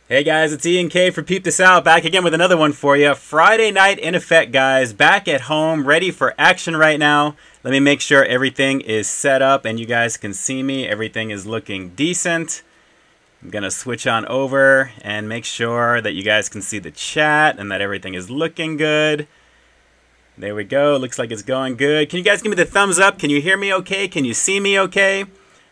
Hey guys, it's Ian K for Peep This Out, back again with another one for you. Friday night in effect, guys. Back at home, ready for action right now. Let me make sure everything is set up and you guys can see me. Everything is looking decent. I'm going to switch on over and make sure that you guys can see the chat and that everything is looking good. There we go. Looks like it's going good. Can you guys give me the thumbs up? Can you hear me okay? Can you see me okay?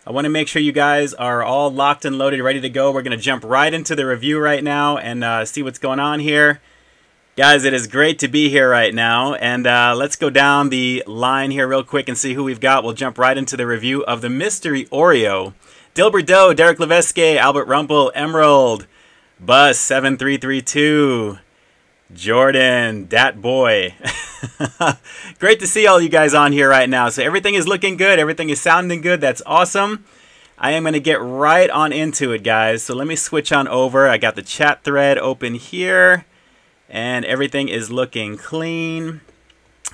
I want to make sure you guys are all locked and loaded, ready to go. We're going to jump right into the review right now and see what's going on here. Guys, it is great to be here right now. And let's go down the line here real quick and see who we've got. We'll jump right into the review of the Mystery Oreo. Dilbert Doe, Derek Levesque, Albert Rumple, Emerald, Bus 7332, Jordan, Dat Boy. Great to see all you guys on here right now. So everything is looking good. Everything is sounding good. That's awesome. I am going to get right on into it, guys. So let me switch on over. I got the chat thread open here. And everything is looking clean.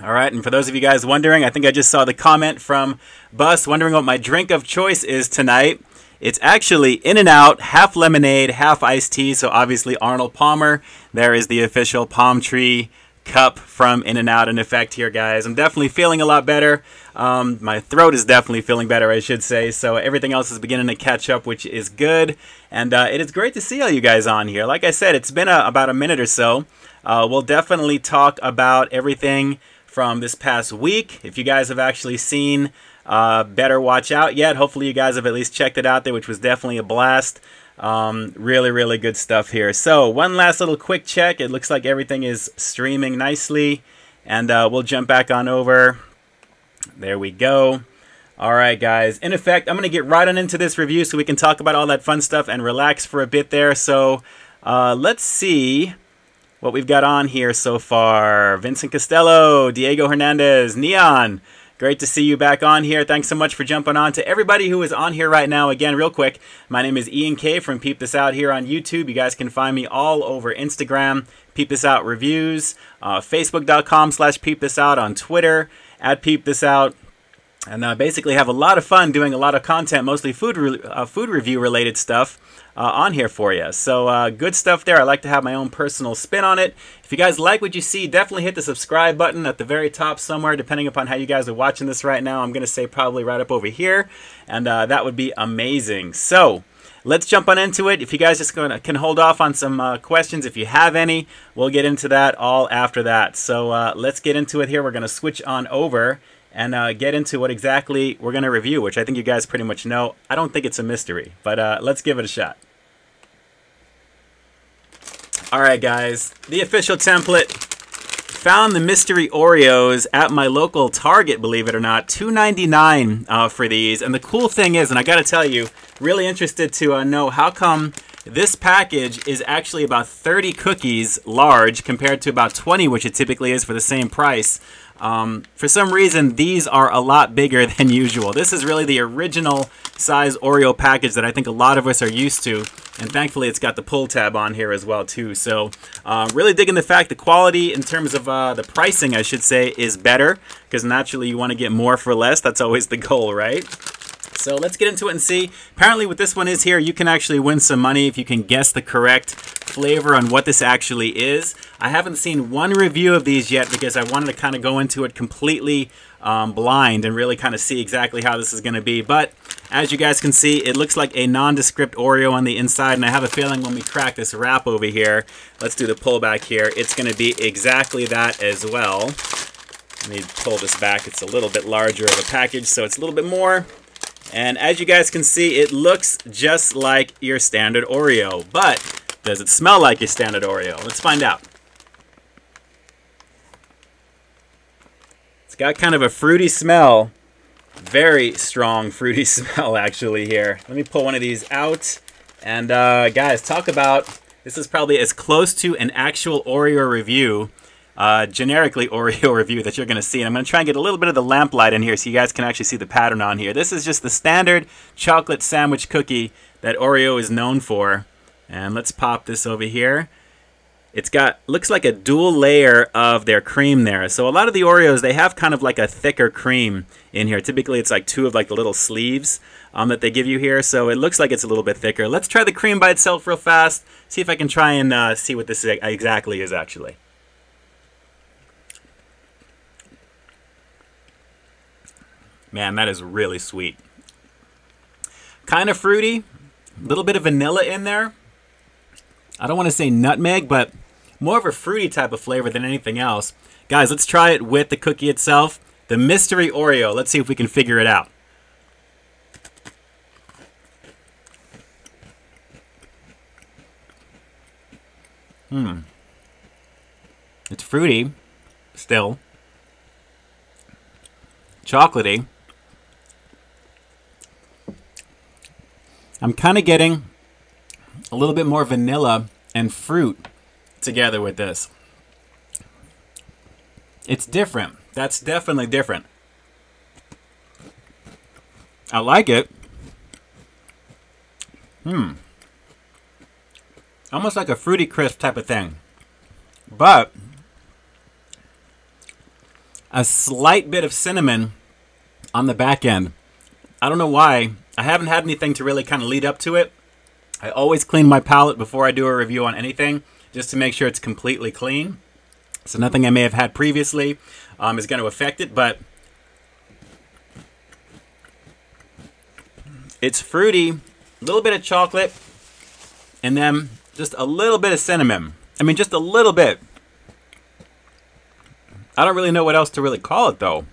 All right, and for those of you guys wondering, I think I just saw the comment from Bus wondering what my drink of choice is tonight. It's actually In-N-Out, half lemonade, half iced tea. So obviously Arnold Palmer. There is the official palm tree cup from In-N-Out in effect here, guys. I'm definitely feeling a lot better. My throat is definitely feeling better, I should say. So everything else is beginning to catch up, which is good. And it is great to see all you guys on here. Like I said, it's been about a minute or so. We'll definitely talk about everything from this past week. If you guys have actually seen Better Watch Out yet, hopefully you guys have at least checked it out there, which was definitely a blast. Really, really good stuff here. So one last little quick check. It looks like everything is streaming nicely, and we'll jump back on over. There we go. All right, guys. In effect, I'm going to get right on into this review so we can talk about all that fun stuff and relax for a bit there. So let's see what we've got on here so far. Vincent Costello, Diego Hernandez, Neon. Great to see you back on here. Thanks so much for jumping on. To everybody who is on here right now, again, real quick, my name is Ian K from Peep This Out here on YouTube. You guys can find me all over Instagram, Peep This Out Reviews, Facebook.com/Peep This Out, on Twitter, @Peep This Out. And basically have a lot of fun doing a lot of content, mostly food review related stuff on here for you. So good stuff there. I like to have my own personal spin on it. If you guys like what you see, definitely hit the subscribe button at the very top somewhere, depending upon how you guys are watching this right now. I'm going to say probably right up over here, and that would be amazing. So let's jump on into it. If you guys just can hold off on some questions, if you have any, we'll get into that all after that. So let's get into it here. We're going to switch on over and get into what exactly we're going to review, which I think you guys pretty much know. I don't think it's a mystery, but let's give it a shot. All right, guys, the official template. Found the mystery Oreos at my local Target, believe it or not. $2.99 for these. And the cool thing is, and I got to tell you, really interested to know how come this package is actually about 30 cookies large compared to about 20, which it typically is for the same price. For some reason, these are a lot bigger than usual. This is really the original size Oreo package that I think a lot of us are used to. And thankfully, it's got the pull tab on here as well, too. So really digging the fact the quality in terms of the pricing, I should say, is better. Because naturally, you want to get more for less. That's always the goal, right? So let's get into it and see. Apparently what this one is here, you can actually win some money if you can guess the correct flavor on what this actually is. I haven't seen one review of these yet because I wanted to kind of go into it completely blind and really kind of see exactly how this is going to be. But as you guys can see, it looks like a nondescript Oreo on the inside, and I have a feeling when we crack this wrap over here, let's do the pullback here, it's going to be exactly that as well. Let me pull this back. It's a little bit larger of a package, so it's a little bit more. And as you guys can see, it looks just like your standard Oreo. But does it smell like your standard Oreo? Let's find out. It's got kind of a fruity smell. Very strong fruity smell, actually, here. Let me pull one of these out. And guys, talk about, this is probably as close to an actual Oreo review, generically Oreo review that you're going to see. And I'm going to try and get a little bit of the lamplight in here so you guys can actually see the pattern on here. This is just the standard chocolate sandwich cookie that Oreo is known for. And let's pop this over here. It's got, looks like a dual layer of their cream there. So a lot of the Oreos, they have kind of like a thicker cream in here. Typically it's like two of like the little sleeves that they give you here. So it looks like it's a little bit thicker. Let's try the cream by itself real fast. See if I can try and see what this exactly is actually. Man, that is really sweet. Kind of fruity, a little bit of vanilla in there. I don't want to say nutmeg, but more of a fruity type of flavor than anything else. Guys, let's try it with the cookie itself. The mystery Oreo. Let's see if we can figure it out. It's fruity, still. Chocolatey. I'm kind of getting a little bit more vanilla and fruit together with this. It's different. That's definitely different. I like it. Almost like a fruity crisp type of thing. But a slight bit of cinnamon on the back end. I don't know why. I haven't had anything to really kind of lead up to it. I always clean my palate before I do a review on anything, just to make sure it's completely clean. So nothing I may have had previously is going to affect it, but it's fruity, a little bit of chocolate, and then just a little bit of cinnamon. I mean, just a little bit. I don't really know what else to really call it, though.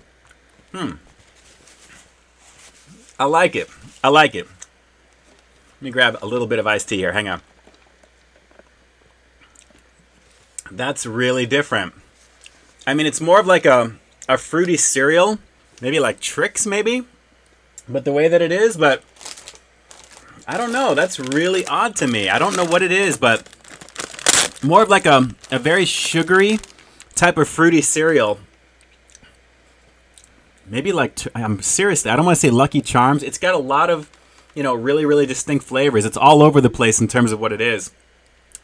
I like it. I like it. Let me grab a little bit of iced tea here. Hang on. That's really different. I mean, it's more of like a fruity cereal. Maybe like Trix, maybe? But the way that it is, but I don't know. That's really odd to me. I don't know what it is, but more of like a very sugary type of fruity cereal. Maybe like, I'm seriously, I don't want to say Lucky Charms. It's got a lot of, you know, really, really distinct flavors. It's all over the place in terms of what it is.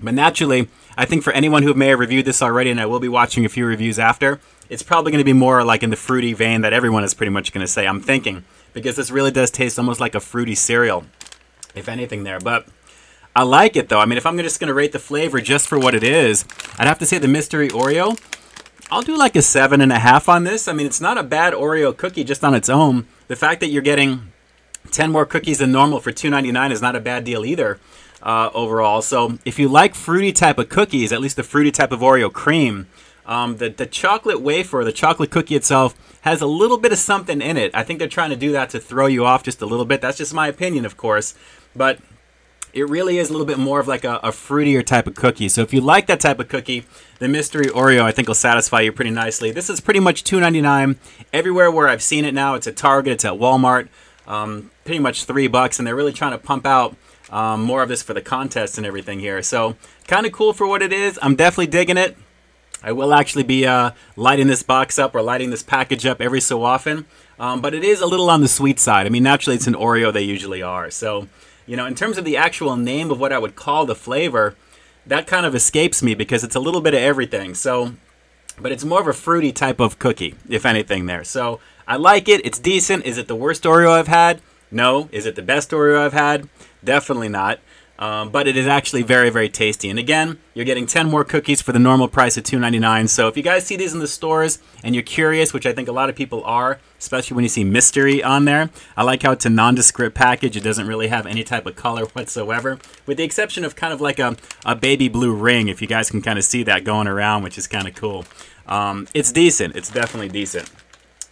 But naturally, I think for anyone who may have reviewed this already, and I will be watching a few reviews after, it's probably going to be more like in the fruity vein that everyone is pretty much going to say, I'm thinking. Because this really does taste almost like a fruity cereal, if anything there. But I like it, though. I mean, if I'm just going to rate the flavor just for what it is, I'd have to say the Mystery Oreo. I'll do like a 7.5 on this. I mean, it's not a bad Oreo cookie just on its own. The fact that you're getting 10 more cookies than normal for $2.99 is not a bad deal either overall. So if you like fruity type of cookies, at least the fruity type of Oreo cream, the chocolate wafer, the chocolate cookie itself, has a little bit of something in it. I think they're trying to do that to throw you off just a little bit. That's just my opinion, of course. But it really is a little bit more of like a fruitier type of cookie. So if you like that type of cookie, the Mystery Oreo I think will satisfy you pretty nicely. This is pretty much $2.99 everywhere where I've seen it now. It's at Target, it's at Walmart, pretty much $3, and they're really trying to pump out more of this for the contest and everything here. So kind of cool for what it is. I'm definitely digging it. I will actually be lighting this box up or lighting this package up every so often. But it is a little on the sweet side. I mean, naturally it's an Oreo, they usually are. So, you know, in terms of the actual name of what I would call the flavor, that kind of escapes me because it's a little bit of everything. So, but it's more of a fruity type of cookie, if anything there. So I like it. It's decent. Is it the worst Oreo I've had? No. Is it the best Oreo I've had? Definitely not. But it is actually very, very tasty. And again, you're getting 10 more cookies for the normal price of $2.99. So if you guys see these in the stores and you're curious, which I think a lot of people are, especially when you see mystery on there, I like how it's a nondescript package. It doesn't really have any type of color whatsoever, with the exception of kind of like a baby blue ring, if you guys can kind of see that going around, which is kind of cool. It's decent. It's definitely decent.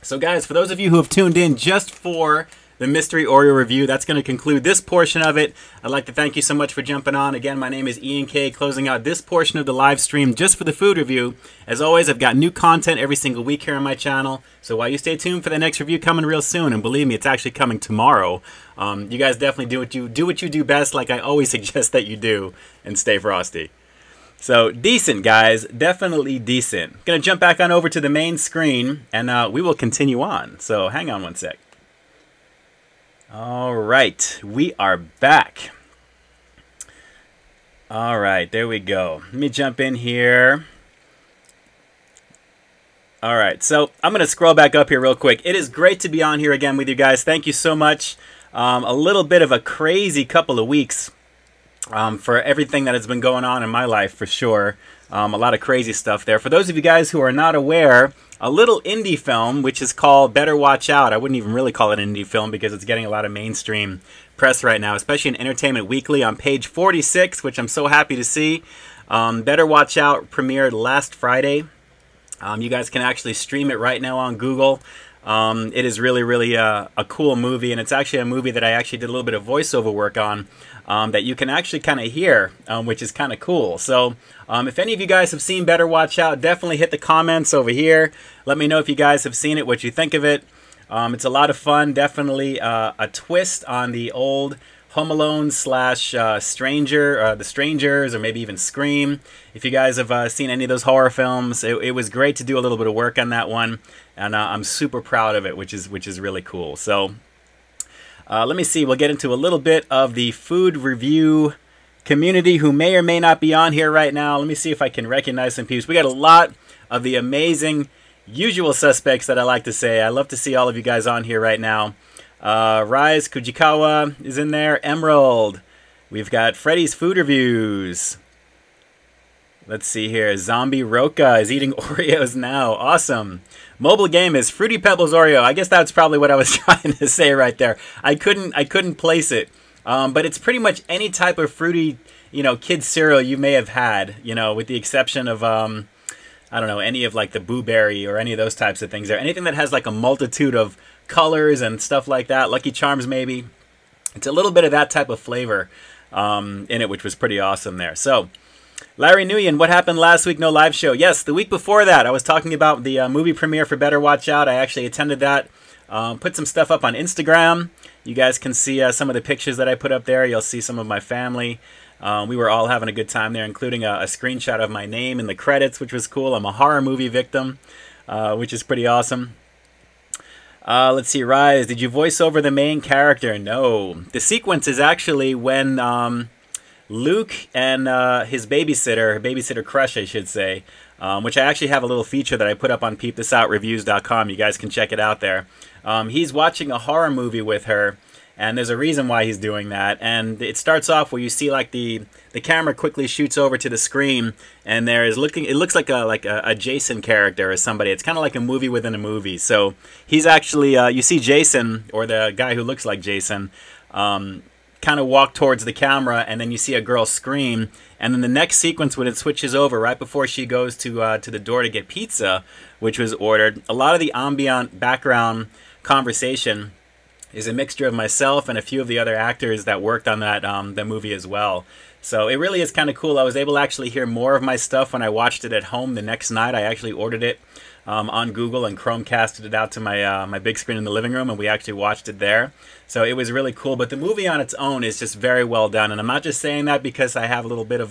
So guys, for those of you who have tuned in just for the Mystery Oreo review, that's going to conclude this portion of it. I'd like to thank you so much for jumping on. Again, my name is Ian K, closing out this portion of the live stream just for the food review. As always, I've got new content every single week here on my channel, so while you stay tuned for the next review coming real soon, and believe me, it's actually coming tomorrow, you guys definitely do what you do best, like I always suggest that you do, and stay frosty. So, decent, guys. Definitely decent. Gonna jump back on over to the main screen, and we will continue on. So, hang on one sec. All right, we are back. All right, there we go. Let me jump in here. All right, so I'm going to scroll back up here real quick. It is great to be on here again with you guys. Thank you so much. A little bit of a crazy couple of weeks for everything that has been going on in my life, for sure. A lot of crazy stuff there. For those of you guys who are not aware, a little indie film, which is called Better Watch Out. I wouldn't even really call it an indie film because it's getting a lot of mainstream press right now, especially in Entertainment Weekly on page 46, which I'm so happy to see. Better Watch Out premiered last Friday. You guys can actually stream it right now on Google. It is really, really a cool movie, and it's actually a movie that I actually did a little bit of voiceover work on that you can actually kind of hear, which is kind of cool. So if any of you guys have seen Better Watch Out, definitely hit the comments over here. Let me know if you guys have seen it, what you think of it. It's a lot of fun, definitely a twist on the old Home Alone slash Stranger, The Strangers, or maybe even Scream. If you guys have seen any of those horror films, it was great to do a little bit of work on that one, and I'm super proud of it, which is really cool. So let me see. We'll get into a little bit of the food review community who may or may not be on here right now. Let me see if I can recognize some peeps. We got a lot of the amazing usual suspects that I like to say. I love to see all of you guys on here right now. Rise Kujikawa is in there. Emerald. We've got Freddy's Food Reviews. Let's see here. Zombie Roka is eating Oreos now. Awesome. Mobile game is Fruity Pebbles Oreo. I guess that's probably what I was trying to say right there. I couldn't place it. But it's pretty much any type of fruity, kid cereal you may have had, with the exception of, I don't know, any of like the Boo Berry or any of those types of things there. Anything that has like a multitude of colors and stuff like that. Lucky Charms maybe. It's a little bit of that type of flavor in it, which was pretty awesome there. So, Larry Nguyen, what happened last week? No live show. Yes, the week before that, I was talking about the movie premiere for Better Watch Out. I actually attended that. Put some stuff up on Instagram. You guys can see some of the pictures that I put up there. You'll see some of my family. We were all having a good time there, including a screenshot of my name in the credits, which was cool. I'm a horror movie victim, which is pretty awesome. Let's see, Rise, did you voice over the main character? No. The sequence is actually when Luke and his babysitter crush, I should say, which I actually have a little feature that I put up on peepthisoutreviews.com. You guys can check it out there. He's watching a horror movie with her, and there's a reason why he's doing that. And it starts off where you see like the camera quickly shoots over to the screen, and it looks like a Jason character or somebody. It's kind of like a movie within a movie. So he's actually you see Jason, or the guy who looks like Jason, kind of walk towards the camera, and then you see a girl scream, and then the next sequence when it switches over right before she goes to the door to get pizza, which was ordered, a lot of the ambient background conversation is a mixture of myself and a few of the other actors that worked on that the movie as well. So it really is kind of cool. I was able to actually hear more of my stuff when I watched it at home the next night. I actually ordered it on Google and Chromecasted it out to my my big screen in the living room, and we actually watched it there. So it was really cool. But the movie on its own is just very well done, and I'm not just saying that because I have a little bit of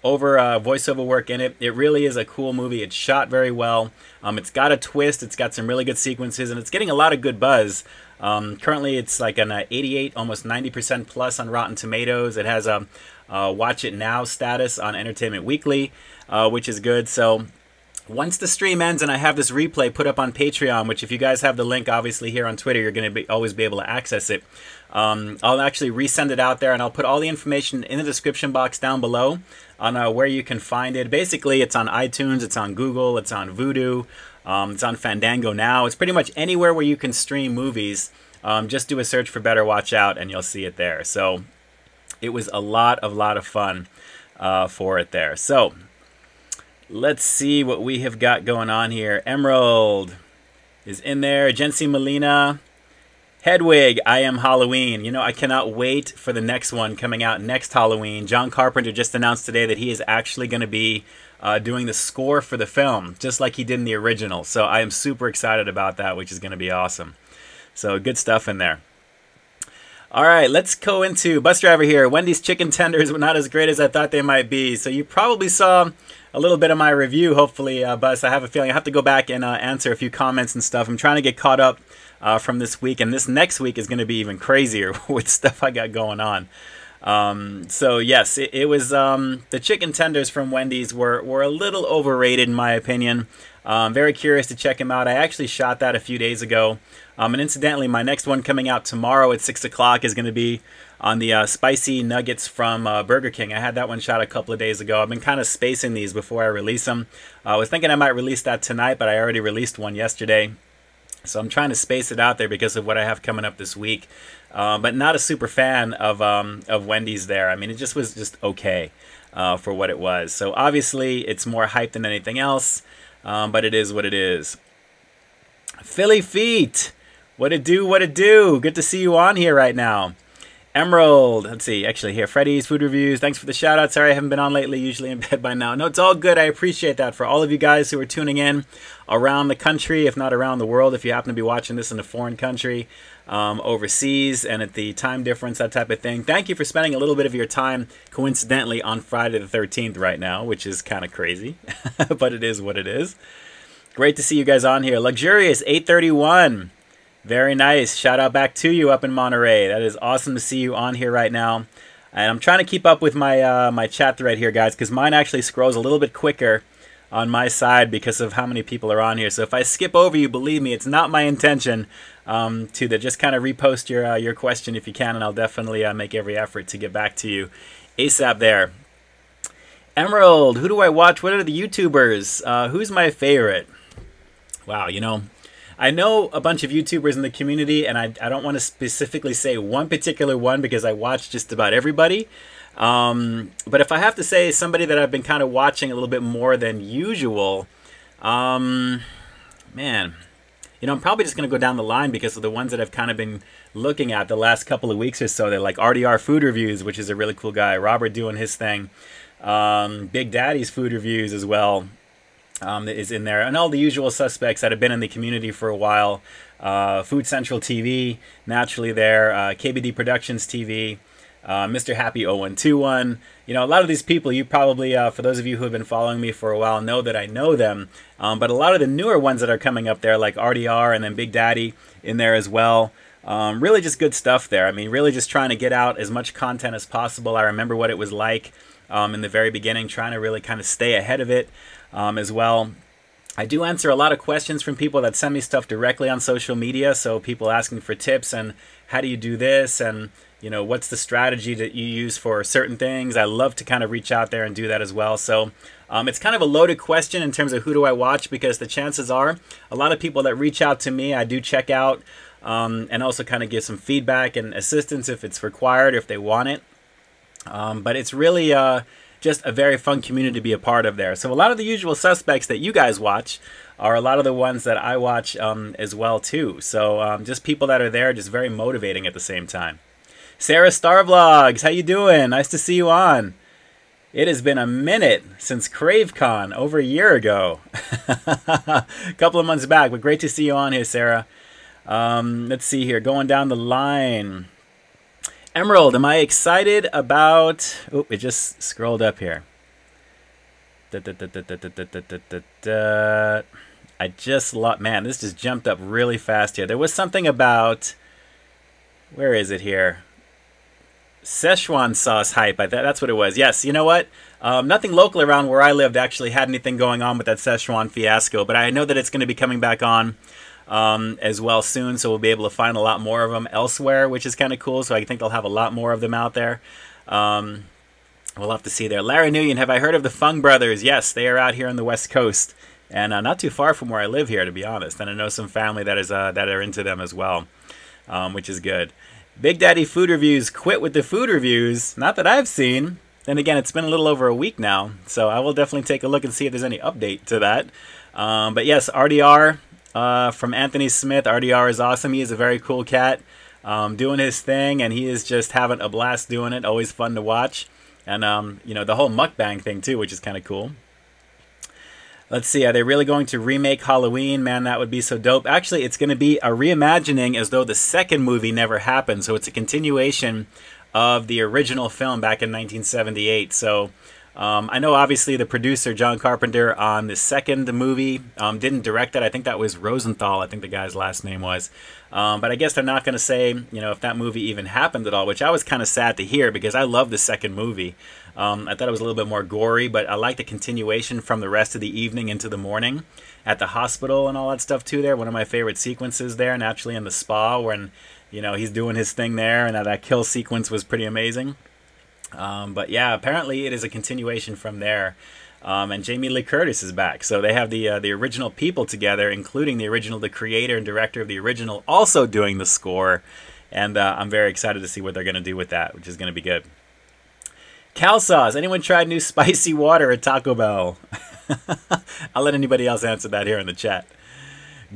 voiceover work in it. It really is a cool movie. It's shot very well. It's got a twist. It's got some really good sequences, and it's getting a lot of good buzz. Currently, it's like an 88, almost 90% plus on Rotten Tomatoes. It has a Watch It Now status on Entertainment Weekly, which is good. So once the stream ends and I have this replay put up on Patreon, which if you guys have the link obviously here on Twitter, you're going to always be able to access it. I'll actually resend it out there, and I'll put all the information in the description box down below on where you can find it. Basically, it's on iTunes, it's on Google, it's on Vudu, it's on Fandango Now. It's pretty much anywhere where you can stream movies. Just do a search for Better Watch Out and you'll see it there. So it was a lot of fun for it there. So let's see what we have got going on here. Emerald is in there. Jency Molina. Hedwig, I Am Halloween. You know, I cannot wait for the next one coming out next Halloween. John Carpenter just announced today that he is actually going to be doing the score for the film, just like he did in the original. So I am super excited about that, which is going to be awesome. So good stuff in there. All right, let's go into Bus Driver here. Wendy's chicken tenders were not as great as I thought they might be. So you probably saw a little bit of my review, hopefully, Bus. I have a feeling I have to go back and answer a few comments and stuff. I'm trying to get caught up from this week, and this next week is going to be even crazier with stuff I got going on. So yes, it was the chicken tenders from Wendy's were a little overrated in my opinion. Very curious to check them out. I actually shot that a few days ago. And incidentally, my next one coming out tomorrow at 6 o'clock is going to be on the spicy nuggets from Burger King. I had that one shot a couple of days ago. I've been kind of spacing these before I release them. I was thinking I might release that tonight, but I already released one yesterday. So I'm trying to space it out there because of what I have coming up this week. But not a super fan of Wendy's there. I mean, it just was just okay for what it was. So obviously, it's more hype than anything else. But it is what it is. Philly Feet. What it do, what it do. Good to see you on here right now. Emerald. Let's see. Actually, here. Freddy's Food Reviews. Thanks for the shout out. Sorry I haven't been on lately. Usually in bed by now. No, it's all good. I appreciate that for all of you guys who are tuning in around the country, if not around the world. If you happen to be watching this in a foreign country, overseas, and at the time difference, that type of thing. Thank you for spending a little bit of your time, coincidentally, on Friday the 13th right now, which is kind of crazy. But it is what it is. Great to see you guys on here. Luxurious 831. Very nice. Shout out back to you up in Monterey. That is awesome to see you on here right now. And I'm trying to keep up with my my chat thread here, guys, because mine actually scrolls a little bit quicker on my side because of how many people are on here. So if I skip over you, believe me, it's not my intention to just kind of repost your question if you can, and I'll definitely make every effort to get back to you ASAP there. Emerald, who do I watch? What are the YouTubers? Who's my favorite? Wow, you know, I know a bunch of YouTubers in the community, and I don't want to specifically say one particular one because I watch just about everybody. But if I have to say somebody that I've been kind of watching a little bit more than usual, man, you know, I'm probably just going to go down the line because of the ones that I've kind of been looking at the last couple of weeks or so. They're like RDR Food Reviews, which is a really cool guy. Robert doing his thing. Big Daddy's Food Reviews as well is in there. And all the usual suspects that have been in the community for a while. Food Central TV, naturally there. KBD Productions TV. Mr. Happy 0121. You know, a lot of these people, you probably, for those of you who have been following me for a while, know that I know them. But a lot of the newer ones that are coming up there, like RDR and then Big Daddy in there as well. Really just good stuff there. I mean, really just trying to get out as much content as possible. I remember what it was like in the very beginning, trying to really kind of stay ahead of it as well. I do answer a lot of questions from people that send me stuff directly on social media. So people asking for tips and how do you do this, and you know, what's the strategy that you use for certain things. I love to kind of reach out there and do that as well. So it's kind of a loaded question in terms of who do I watch, because the chances are a lot of people that reach out to me, I do check out and also kind of give some feedback and assistance if it's required, if they want it. But it's really just a very fun community to be a part of there. So a lot of the usual suspects that you guys watch are a lot of the ones that I watch as well too. So just people that are there, just very motivating at the same time. Sarah Star Vlogs, how you doing? Nice to see you on. It has been a minute since CraveCon, over a year ago. A couple of months back, but great to see you on here, Sarah. Let's see here, going down the line. Emerald, am I excited about... Oh, it just scrolled up here. I just lost... Man, this just jumped up really fast here. There was something about... Where is it here? Szechuan sauce hype. That's what it was. Yes, you know what? Nothing local around where I lived actually had anything going on with that Szechuan fiasco, but I know that it's going to be coming back on as well soon, so we'll be able to find a lot more of them elsewhere, which is kind of cool. So I think they'll have a lot more of them out there. We'll have to see there. Larry Nguyen, have I heard of the Fung Brothers? Yes, they are out here on the West Coast, and not too far from where I live here, to be honest. And I know some family that is that are into them as well, which is good. Big Daddy Food Reviews quit with the food reviews. Not that I've seen. Then again, it's been a little over a week now, so I will definitely take a look and see if there's any update to that. But yes, RDR from Anthony Smith. RDR is awesome. He is a very cool cat doing his thing, and he is just having a blast doing it. Always fun to watch. And, you know, the whole mukbang thing, too, which is kind of cool. Let's see, are they really going to remake Halloween? Man, that would be so dope. Actually, it's going to be a reimagining as though the second movie never happened. So it's a continuation of the original film back in 1978. So I know obviously the producer, John Carpenter, on the second movie didn't direct it. I think that was Rosenthal, I think the guy's last name was. But I guess they're not going to say, you know, if that movie even happened at all, which I was kind of sad to hear because I love the second movie. I thought it was a little bit more gory, but I like the continuation from the rest of the evening into the morning at the hospital and all that stuff too there. One of my favorite sequences there, naturally in the spa when, you know, he's doing his thing there, and that kill sequence was pretty amazing. But yeah, apparently it is a continuation from there. And Jamie Lee Curtis is back. So they have the original people together, including the creator and director of the original, also doing the score. And I'm very excited to see what they're going to do with that, which is going to be good. Cal Sauce, anyone tried new spicy water at Taco Bell? I'll let anybody else answer that here in the chat.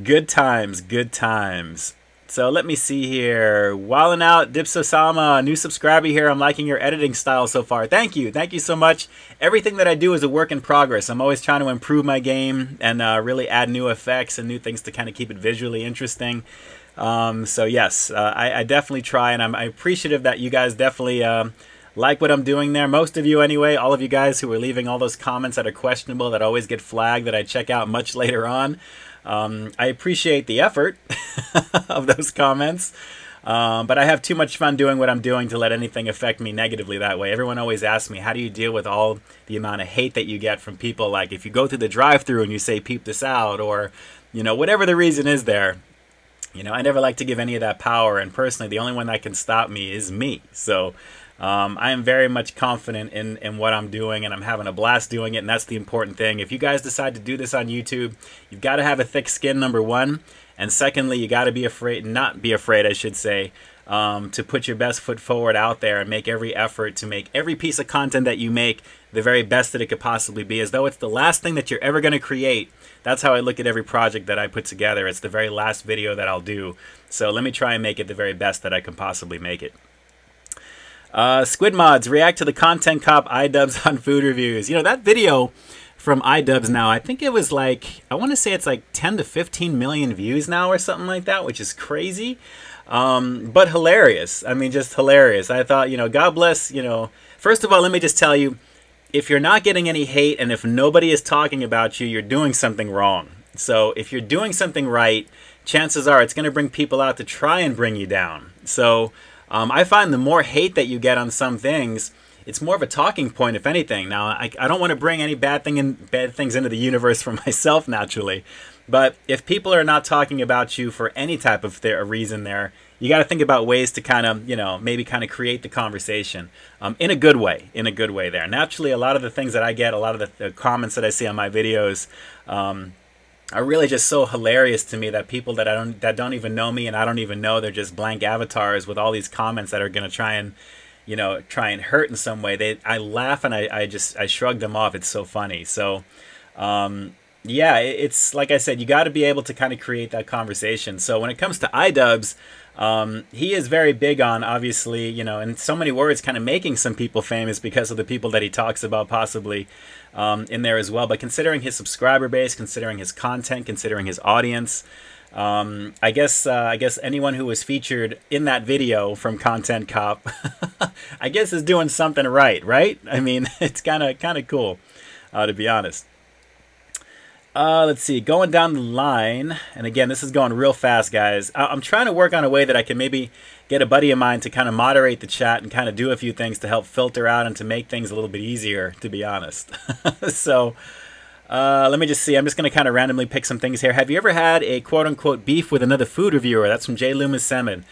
Good times, good times. So let me see here. Wildin' Out, Dipsosama, new subscriber here. I'm liking your editing style so far. Thank you. Thank you so much. Everything that I do is a work in progress. I'm always trying to improve my game and really add new effects and new things to kind of keep it visually interesting. So yes, I definitely try, and I'm appreciative that you guys definitely like what I'm doing there. Most of you anyway, all of you guys who are leaving all those comments that are questionable, that always get flagged, that I check out much later on. I appreciate the effort of those comments. But I have too much fun doing what I'm doing to let anything affect me negatively that way. Everyone always asks me, how do you deal with all the amount of hate that you get from people? Like if you go through the drive-thru and you say, peep this out, or, you know, whatever the reason is there. You know, I never like to give any of that power. And personally, the only one that can stop me is me. So I am very much confident in what I'm doing, and I'm having a blast doing it. And that's the important thing. If you guys decide to do this on YouTube, you've got to have a thick skin, number one. And secondly, you got to be afraid, not be afraid, I should say, to put your best foot forward out there and make every effort to make every piece of content that you make the very best that it could possibly be, as though it's the last thing that you're ever going to create. That's how I look at every project that I put together. It's the very last video that I'll do. So let me try and make it the very best that I can possibly make it. Squid Mods, react to the Content Cop iDubbbz on food reviews. You know, that video from iDubbbz now, I think it was like, I want to say it's like 10 to 15 million views now or something like that, which is crazy. But hilarious. I mean, just hilarious. I thought, you know, God bless, you know, first of all, let me just tell you, if you're not getting any hate and if nobody is talking about you, you're doing something wrong. So if you're doing something right, chances are it's going to bring people out to try and bring you down. So I find the more hate that you get on some things, it's more of a talking point, if anything. Now, I don't want to bring any bad things into the universe for myself, naturally. But if people are not talking about you for any type of reason there, you got to think about ways to kind of, you know, maybe kind of create the conversation in a good way, there. Naturally, a lot of the things that I get, a lot of the comments that I see on my videos are really just so hilarious to me, that people that don't even know me and I don't even know, they're just blank avatars with all these comments that are going to try and, you know, hurt in some way. I laugh and I shrug them off. It's so funny. So yeah, it's like I said, you got to be able to kind of create that conversation. So when it comes to iDubbbz, he is very big on, obviously, you know, in so many words, kind of making some people famous because of the people that he talks about possibly in there as well. But considering his subscriber base, considering his content, considering his audience, I guess anyone who was featured in that video from Content Cop, I guess is doing something right? I mean, it's kind of cool, to be honest. Let's see, going down the line, and again, this is going real fast, guys. I'm trying to work on a way that I can maybe get a buddy of mine to kind of moderate the chat and kind of do a few things to help filter out and to make things a little bit easier, to be honest. So, let me just see. I'm just going to kind of randomly pick some things here. Have you ever had a quote-unquote beef with another food reviewer? That's from J. Loomis Semin.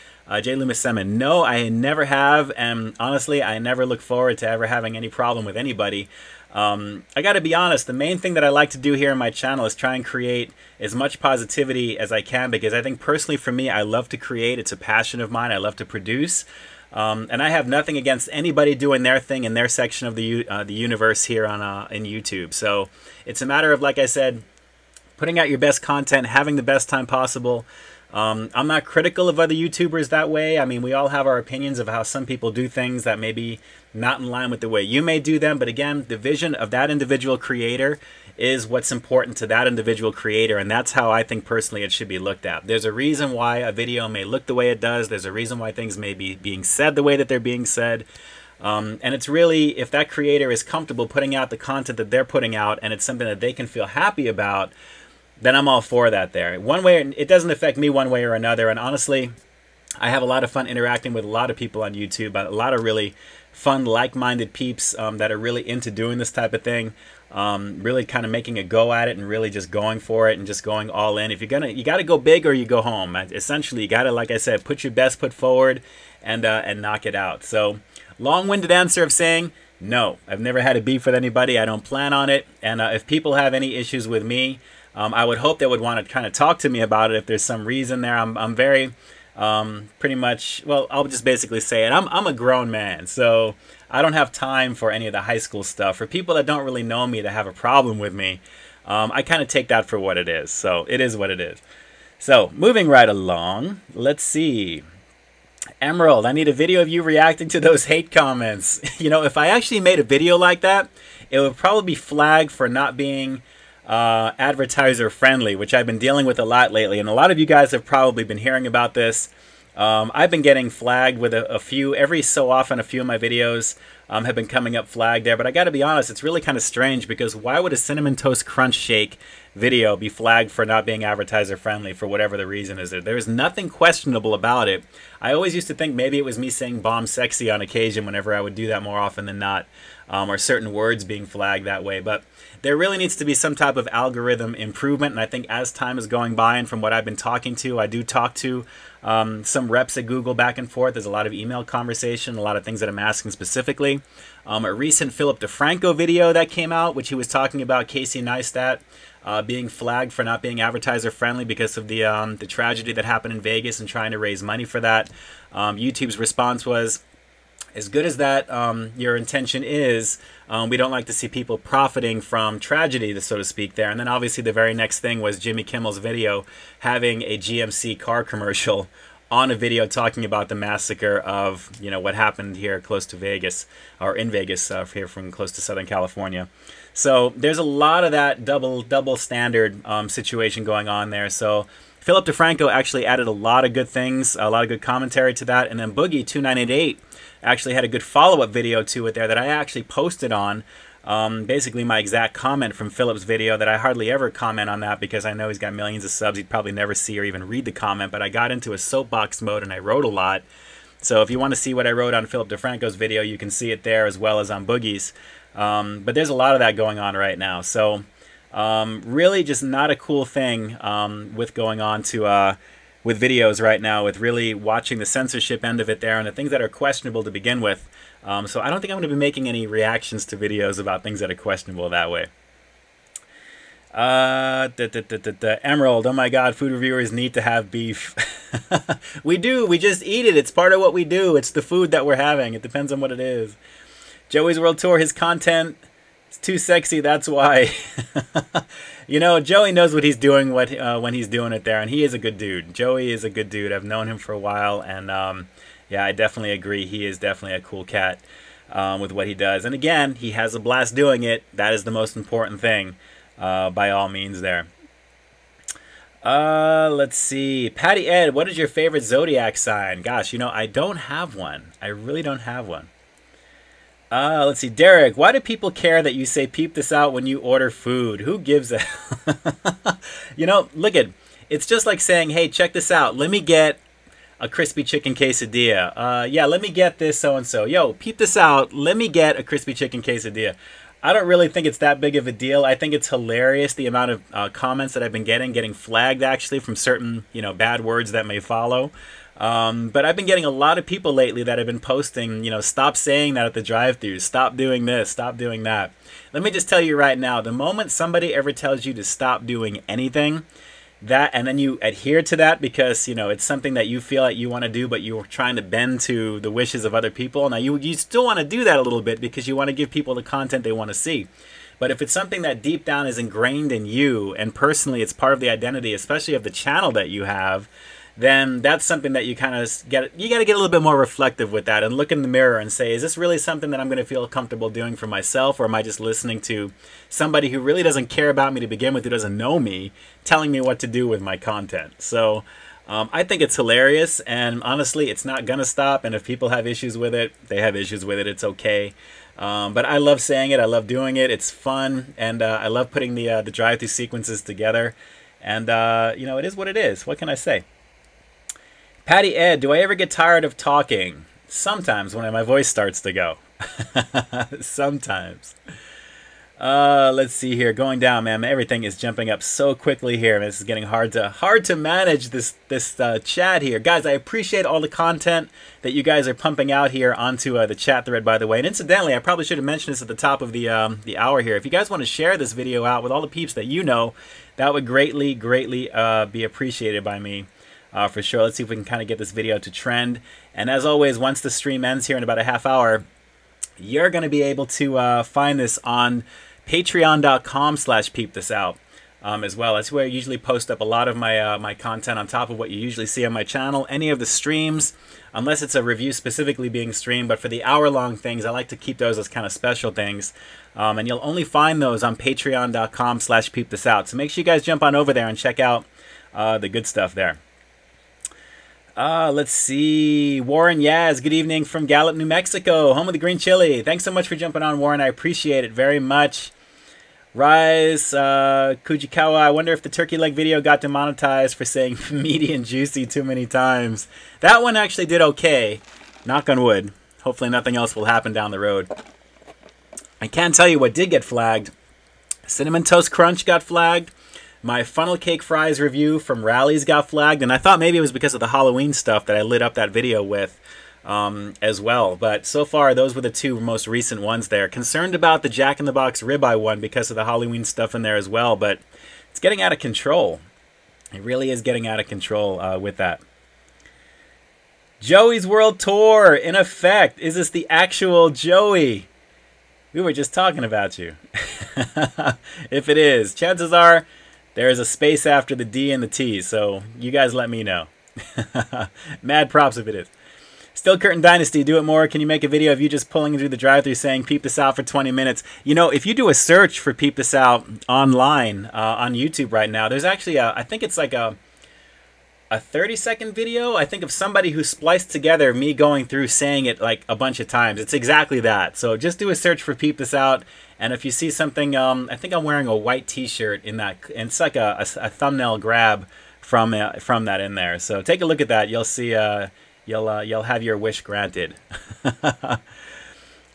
J. Loomis Semin. No, I never have, and honestly, I never look forward to ever having any problem with anybody. I got to be honest, the main thing that I like to do here on my channel is try and create as much positivity as I can, because I think personally for me, I love to create. It's a passion of mine. I love to produce. And I have nothing against anybody doing their thing in their section of the universe here on in YouTube. So it's a matter of, like I said, putting out your best content, having the best time possible. I'm not critical of other YouTubers that way. I mean, we all have our opinions of how some people do things that may be not in line with the way you may do them. But again, the vision of that individual creator is what's important to that individual creator. And that's how I think personally it should be looked at. There's a reason why a video may look the way it does. There's a reason why things may be being said the way that they're being said. And it's really, if that creator is comfortable putting out the content that they're putting out and it's something that they can feel happy about, then I'm all for that there. One way, it doesn't affect me one way or another. And honestly, I have a lot of fun interacting with a lot of people on YouTube, a lot of really fun, like-minded peeps that are really into doing this type of thing, really kind of making a go at it and really just going for it and just going all in. If you're gonna, you got to go big or you go home. Essentially, you got to, like I said, put your best foot forward and knock it out. So, long-winded answer of saying, no, I've never had a beef with anybody. I don't plan on it. And if people have any issues with me, I would hope they would want to kind of talk to me about it if there's some reason there. I'm very, pretty much, well, I'll just basically say it. I'm a grown man, so I don't have time for any of the high school stuff. For people that don't really know me to have a problem with me, I kind of take that for what it is. So it is what it is. So moving right along, let's see. Emerald, I need a video of you reacting to those hate comments. You know, if I actually made a video like that, it would probably be flagged for not being advertiser friendly, which I've been dealing with a lot lately, and a lot of you guys have probably been hearing about this. I've been getting flagged with a few, every so often a few of my videos have been coming up flagged there, but I gotta be honest, it's really kind of strange, because why would a Cinnamon Toast Crunch shake video be flagged for not being advertiser friendly for whatever the reason is. There is nothing questionable about it. I always used to think maybe it was me saying bomb sexy on occasion whenever I would do that more often than not, or certain words being flagged that way. But there really needs to be some type of algorithm improvement, and I think as time is going by, and from what I've been talking to, I do talk to some reps at Google back and forth. There's a lot of email conversation, a lot of things that I'm asking specifically. A recent Philip DeFranco video that came out, which he was talking about Casey Neistat being flagged for not being advertiser friendly because of the tragedy that happened in Vegas and trying to raise money for that. YouTube's response was, as good as that your intention is, we don't like to see people profiting from tragedy, so to speak, there. And then obviously the very next thing was Jimmy Kimmel's video having a GMC car commercial on a video talking about the massacre of, you know, what happened here close to Vegas, or in Vegas, here from close to Southern California. So there's a lot of that double standard situation going on there. So Philip DeFranco actually added a lot of good things, a lot of good commentary to that. And then Boogie2988 actually had a good follow-up video to it there that I actually posted on. Basically my exact comment from Philip's video that I hardly ever comment on that because I know he's got millions of subs. He'd probably never see or even read the comment, but I got into a soapbox mode and I wrote a lot. So if you want to see what I wrote on Philip DeFranco's video, you can see it there as well as on Boogie's. But there's a lot of that going on right now. So really just not a cool thing with going on to with videos right now, with really watching the censorship end of it there and the things that are questionable to begin with. So I don't think I'm going to be making any reactions to videos about things that are questionable that way. Emerald, oh my god, food reviewers need to have beef. We do, we just eat it. It's part of what we do. It's the food that we're having. It depends on what it is. Joey's World Tour, his content is too sexy, that's why. You know, Joey knows what he's doing when he's doing it there, and he is a good dude. Joey is a good dude. I've known him for a while, and yeah, I definitely agree. He is definitely a cool cat with what he does. And again, he has a blast doing it. That is the most important thing, by all means there. Let's see. Patty Ed, what is your favorite zodiac sign? Gosh, you know, I don't have one. I really don't have one. Let's see. Derek, why do people care that you say peep this out when you order food? Who gives a... You know, look at... It's just like saying, hey, check this out. Let me get a crispy chicken quesadilla. Yeah, let me get this so-and-so. Yo, peep this out. Let me get a crispy chicken quesadilla. I don't really think it's that big of a deal. I think it's hilarious, the amount of comments that I've been getting flagged, actually, from certain, you know, bad words that may follow. But I've been getting a lot of people lately that have been posting, you know, stop saying that at the drive-thru, stop doing this, stop doing that. Let me just tell you right now, the moment somebody ever tells you to stop doing anything, and then you adhere to that because, you know, it's something that you feel like you want to do, but you're trying to bend to the wishes of other people. Now, you still want to do that a little bit because you want to give people the content they want to see. But if it's something that deep down is ingrained in you, and personally it's part of the identity, especially of the channel that you have, then that's something that you kind of you got to get a little bit more reflective with that and look in the mirror and say, is this really something that I'm going to feel comfortable doing for myself, or am I just listening to somebody who really doesn't care about me to begin with, who doesn't know me, telling me what to do with my content? So I think it's hilarious, and honestly, it's not going to stop, and if people have issues with it, they have issues with it. It's okay. But I love saying it. I love doing it. It's fun, and I love putting the drive-thru sequences together. And, you know, it is what it is. What can I say? Patty Ed, do I ever get tired of talking? Sometimes when my voice starts to go. Sometimes. Let's see here. Going down, man. Everything is jumping up so quickly here. This is getting hard to manage this chat here. Guys, I appreciate all the content that you guys are pumping out here onto the chat thread, by the way. And incidentally, I probably should have mentioned this at the top of the hour here. If you guys want to share this video out with all the peeps that you know, that would greatly be appreciated by me. For sure. Let's see if we can kind of get this video to trend. And as always, once the stream ends here in about a half hour, you're going to be able to find this on patreon.com/peepthisout as well. That's where I usually post up a lot of my my content on top of what you usually see on my channel. Any of the streams, unless it's a review specifically being streamed, but for the hour-long things, I like to keep those as kind of special things. And you'll only find those on patreon.com/peepthisout. So make sure you guys jump on over there and check out the good stuff there. Let's see. Warren Yaz, good evening from Gallup, New Mexico, home of the green chili. Thanks so much for jumping on, Warren. I appreciate it very much. Rise, Kujikawa, I wonder if the turkey leg video got demonetized for saying meaty and juicy too many times. That one actually did okay. Knock on wood. Hopefully nothing else will happen down the road. I can't tell you what did get flagged. Cinnamon Toast Crunch got flagged. My funnel cake fries review from Rallies got flagged. And I thought maybe it was because of the Halloween stuff that I lit up that video with as well. But so far, those were the two most recent ones there. Concerned about the Jack in the Box ribeye one because of the Halloween stuff in there as well. But it's getting out of control. It really is getting out of control with that. Joey's World Tour in effect. Is this the actual Joey? We were just talking about you. If it is, chances are there is a space after the D and the T. So you guys let me know. Mad props if it is. Still Curtain Dynasty, do it more. Can you make a video of you just pulling through the drive-thru saying Peep This Out for 20 minutes? You know, if you do a search for Peep This Out online on YouTube right now, there's actually I think it's like a 30-second video, I think, of somebody who spliced together me going through saying it like a bunch of times. It's exactly that. So just do a search for Peep This Out, and if you see something, I think I'm wearing a white t-shirt in that, and it's like a thumbnail grab from that in there. So take a look at that. You'll see, you'll have your wish granted.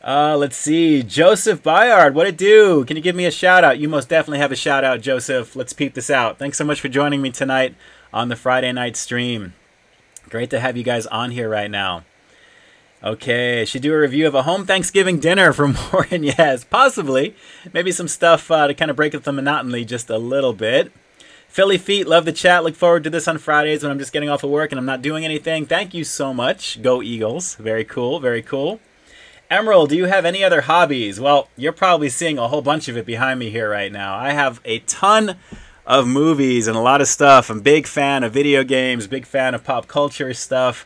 Let's see. Joseph Bayard, what it do? Can you give me a shout out? You most definitely have a shout out, Joseph. Let's peep this out. Thanks so much for joining me tonight on the Friday night stream. Great to have you guys on here right now. Okay, should do a review of a home Thanksgiving dinner from Warren. Yes, possibly. Maybe some stuff to kind of break up the monotony just a little bit. Philly Feet, love the chat. Look forward to this on Fridays when I'm just getting off of work and I'm not doing anything. Thank you so much. Go Eagles. Very cool, very cool. Emerald, do you have any other hobbies? Well, you're probably seeing a whole bunch of it behind me here right now. I have a ton of movies and a lot of stuff. I'm a big fan of video games, big fan of pop culture stuff.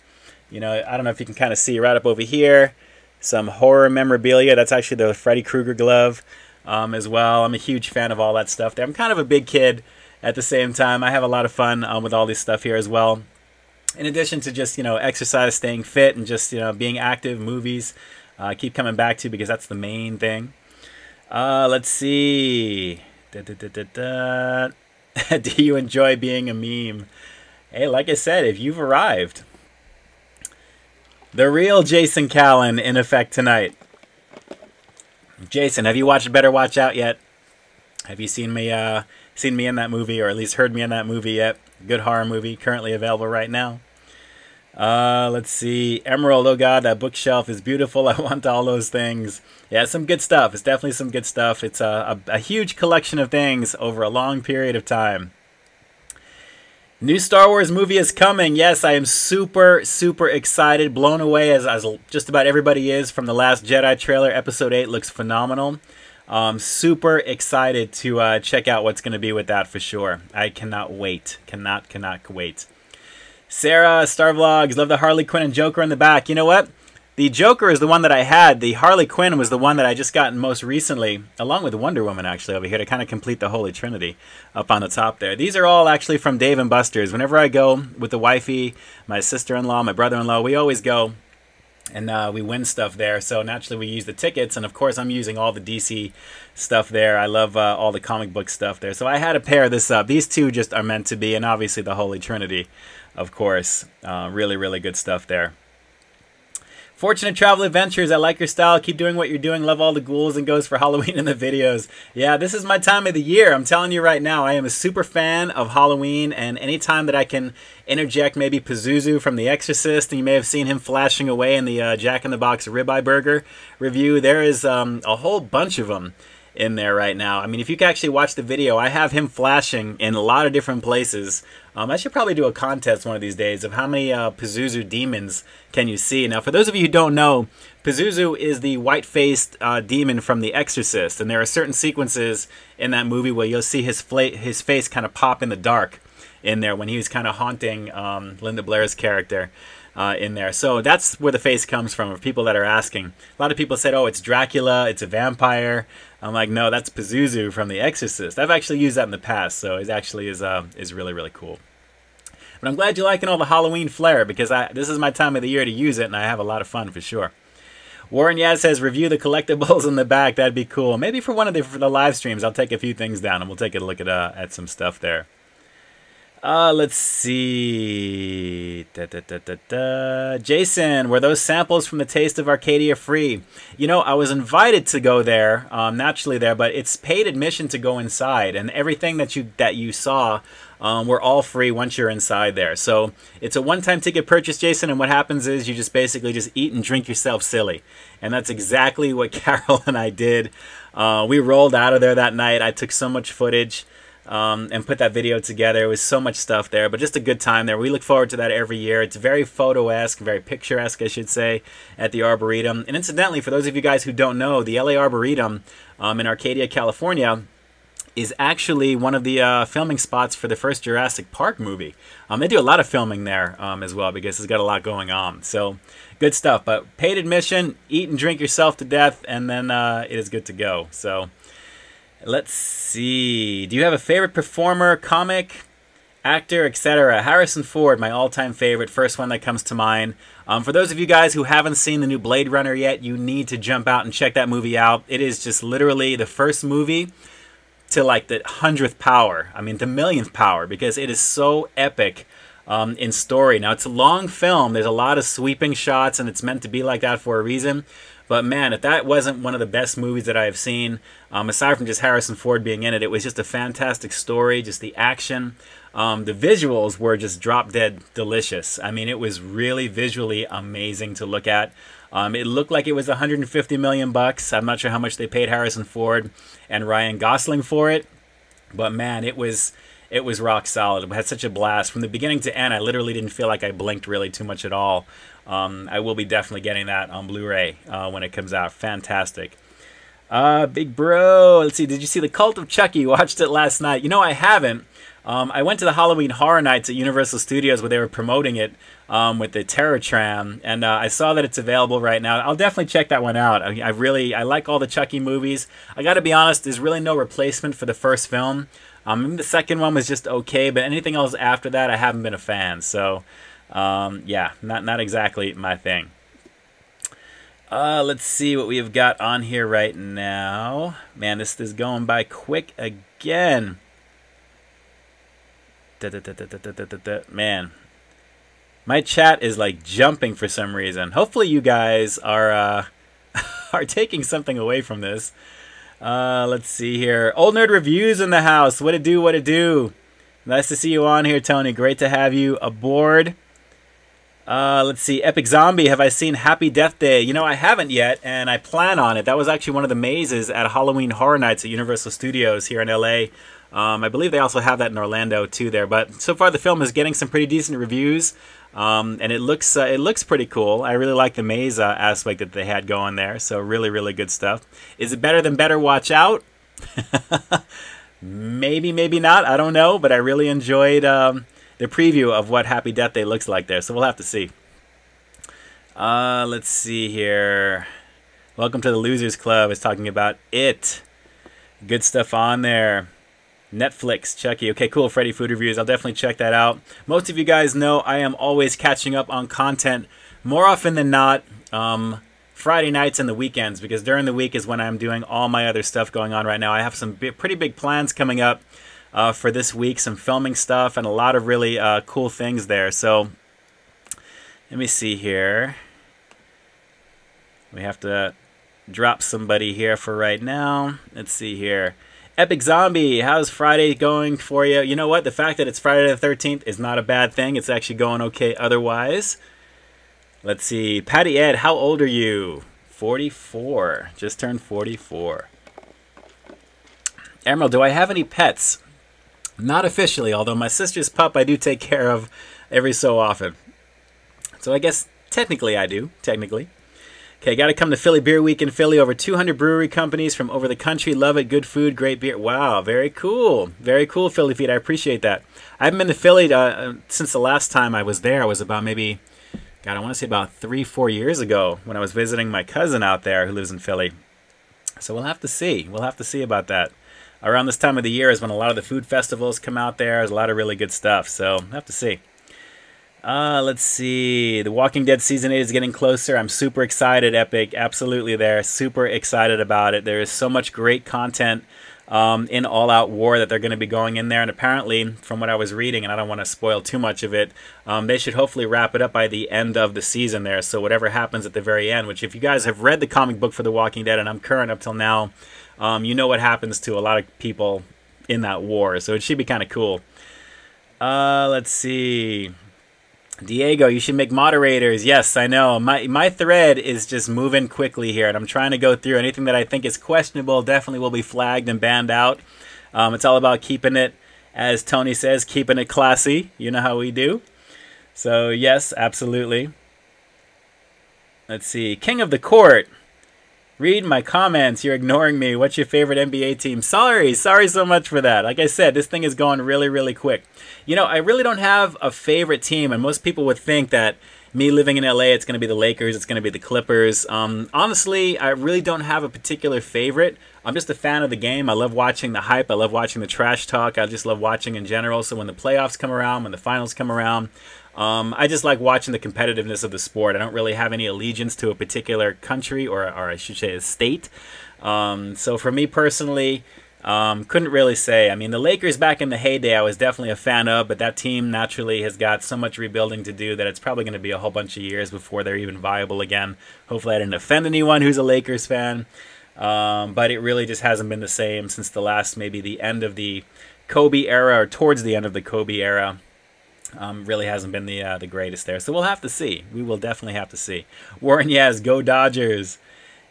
You know, I don't know if you can kind of see right up over here. Some horror memorabilia. That's actually the Freddy Krueger glove as well. I'm a huge fan of all that stuff there. I'm kind of a big kid at the same time. I have a lot of fun with all this stuff here as well. In addition to just, you know, exercise, staying fit, and just, you know, being active, movies. I keep coming back to because that's the main thing. Let's see. Do you enjoy being a meme? Hey, like I said, if you've arrived. The real Jason Callan in effect tonight. Jason, have you watched Better Watch Out yet? Have you seen me in that movie, or at least heard me in that movie yet? Good horror movie, currently available right now. Let's see. Emerald, oh god, that bookshelf is beautiful. I want all those things. Yeah, some good stuff. It's definitely some good stuff. It's a huge collection of things over a long period of time. New Star Wars movie is coming. Yes, I am super, super excited. Blown away as just about everybody is from the Last Jedi trailer. Episode 8 looks phenomenal. Super excited to check out what's going to be with that for sure. I cannot wait. Cannot wait. Sarah, Star Vlogs, love the Harley Quinn and Joker in the back. You know what? The Joker is the one that I had. The Harley Quinn was the one that I just got most recently, along with Wonder Woman actually over here to kind of complete the Holy Trinity up on the top there. These are all actually from Dave & Buster's. Whenever I go with the wifey, my sister-in-law, my brother-in-law, we always go and we win stuff there. So naturally we use the tickets, and of course I'm using all the DC stuff there. I love all the comic book stuff there. So I had to pair this up. These two just are meant to be, and obviously the Holy Trinity, of course. Really, really good stuff there. Fortunate Travel Adventures, I like your style. Keep doing what you're doing. Love all the ghouls and ghosts for Halloween in the videos. Yeah, this is my time of the year. I'm telling you right now, I am a super fan of Halloween, and anytime that I can interject maybe Pazuzu from The Exorcist, and you may have seen him flashing away in the Jack in the Box ribeye burger review. There is a whole bunch of them in there right now. I mean, if you can actually watch the video, I have him flashing in a lot of different places. I should probably do a contest one of these days of how many Pazuzu demons can you see. Now, for those of you who don't know, Pazuzu is the white-faced demon from The Exorcist, and there are certain sequences in that movie where you'll see his face kind of pop in the dark in there when he was kind of haunting Linda Blair's character in there. So that's where the face comes from, of people that are asking. A lot of people said, oh, it's Dracula, it's a vampire. I'm like, no, that's Pazuzu from The Exorcist. I've actually used that in the past, so it actually is really, really cool. But I'm glad you're liking all the Halloween flair, because this is my time of the year to use it, and I have a lot of fun for sure. Warren Yaz says, review the collectibles in the back. That'd be cool. Maybe for one of for the live streams, I'll take a few things down and we'll take a look at some stuff there. Let's see. Jason, were those samples from the Taste of Arcadia free? You know, I was invited to go there, naturally there, but it's paid admission to go inside, and everything that you saw were all free once you're inside there. So it's a one-time ticket purchase, Jason, and what happens is you just basically just eat and drink yourself silly. And that's exactly what Carol and I did. We rolled out of there that night. I took so much footage. And put that video together. It was so much stuff there, but just a good time there. We look forward to that every year. It's very photo-esque, very picturesque, I should say, at the Arboretum. And incidentally, for those of you guys who don't know, the LA Arboretum in Arcadia, California, is actually one of the filming spots for the first Jurassic Park movie. They do a lot of filming there as well because it's got a lot going on. So good stuff. But paid admission, eat and drink yourself to death, and then it is good to go. So let's see. Do you have a favorite performer, comic, actor, etc.? Harrison Ford, my all-time favorite. First one that comes to mind. For those of you guys who haven't seen the new Blade Runner yet, you need to jump out and check that movie out. It is just literally the first movie to like the 100th power. I mean, the millionth power, because it is so epic in story. Now, it's a long film. There's a lot of sweeping shots, and it's meant to be like that for a reason. But man, if that wasn't one of the best movies that I have seen, aside from just Harrison Ford being in it, it was just a fantastic story, just the action. The visuals were just drop dead delicious. I mean, it was really visually amazing to look at. It looked like it was $150 million. I'm not sure how much they paid Harrison Ford and Ryan Gosling for it. But man, it was rock solid. I had such a blast. From the beginning to end, I literally didn't feel like I blinked really too much at all. I will be definitely getting that on Blu-ray when it comes out. Fantastic. Big bro, let's see. Did you see The Cult of Chucky? Watched it last night. You know, I haven't. I went to the Halloween Horror Nights at Universal Studios where they were promoting it with the Terror Tram, and I saw that it's available right now. I'll definitely check that one out. I like all the Chucky movies. I got to be honest, there's really no replacement for the first film. The second one was just okay, but anything else after that, I haven't been a fan. So, yeah, not exactly my thing. Let's see what we've got on here right now. Man, this is going by quick again. Man, my chat is like jumping for some reason. Hopefully you guys are are taking something away from this. Let's see here. Old Nerd Reviews in the house. What it do, what it do. Nice to see you on here, Tony. Great to have you aboard. Let's see. Epic Zombie, have I seen Happy Death Day? You know, I haven't yet, and I plan on it. That was actually one of the mazes at Halloween Horror Nights at Universal Studios here in LA. I believe they also have that in Orlando too there. But so far the film is getting some pretty decent reviews, and it looks pretty cool. I really like the maze aspect that they had going there. So really, really good stuff. Is it better than Better Watch Out? Maybe, maybe not. I don't know. But I really enjoyed the preview of what Happy Death Day looks like there. So we'll have to see. Let's see here. Welcome to the Losers Club. Is talking about it. Good stuff on there. Netflix, Chucky. Okay, cool. Freddy Food Reviews. I'll definitely check that out. Most of you guys know I am always catching up on content more often than not Friday nights and the weekends, because during the week is when I'm doing all my other stuff going on right now. I have some pretty big plans coming up for this week, some filming stuff and a lot of really cool things there. So let me see here. We have to drop somebody here for right now. Let's see here. Epic Zombie, how's Friday going for you? You know what? The fact that it's Friday the 13th is not a bad thing. It's actually going okay otherwise. Let's see. Patty Ed, how old are you? 44. Just turned 44. Emerald, do I have any pets? Not officially, although my sister's pup I do take care of every so often. So I guess technically I do. Technically. Okay, got to come to Philly Beer Week in Philly. Over 200 brewery companies from over the country. Love it. Good food, great beer. Wow, very cool. Very cool, Philly Feet. I appreciate that. I haven't been to Philly since the last time I was there. I was about maybe, God, I want to say about 3-4 years ago when I was visiting my cousin out there who lives in Philly. So we'll have to see. We'll have to see about that. Around this time of the year is when a lot of the food festivals come out there. There's a lot of really good stuff. So we'll have to see. Let's see. The Walking Dead Season 8 is getting closer. I'm super excited, Epic. Absolutely there. Super excited about it. There is so much great content in All Out War that they're going to be going in there. And apparently, from what I was reading, and I don't want to spoil too much of it, they should hopefully wrap it up by the end of the season there. So whatever happens at the very end, which if you guys have read the comic book for The Walking Dead, and I'm current up till now, you know what happens to a lot of people in that war. So it should be kind of cool. Let's see. Diego, you should make moderators. Yes, I know. My thread is just moving quickly here, and I'm trying to go through anything that I think is questionable. Definitely will be flagged and banned out. It's all about keeping it, as Tony says, keeping it classy. You know how we do. So, yes, absolutely. Let's see. King of the Court. Read my comments. You're ignoring me. What's your favorite NBA team? Sorry so much for that. Like I said, this thing is going really, really quick. You know, I really don't have a favorite team, and most people would think that me living in LA, it's going to be the Lakers, it's going to be the Clippers. Honestly, I really don't have a particular favorite. I'm just a fan of the game. I love watching the hype. I love watching the trash talk. I just love watching in general. So when the playoffs come around, when the finals come around, I just like watching the competitiveness of the sport. I don't really have any allegiance to a particular country, or I should say a state. So for me personally, couldn't really say. I mean, the Lakers back in the heyday, I was definitely a fan of, but that team naturally has got so much rebuilding to do that it's probably going to be a whole bunch of years before they're even viable again. Hopefully I didn't offend anyone who's a Lakers fan, but it really just hasn't been the same since the last, maybe the end of the Kobe era, or towards the end of the Kobe era. Really hasn't been the greatest there. So we'll have to see. We will definitely have to see. Warren Yaz, go Dodgers.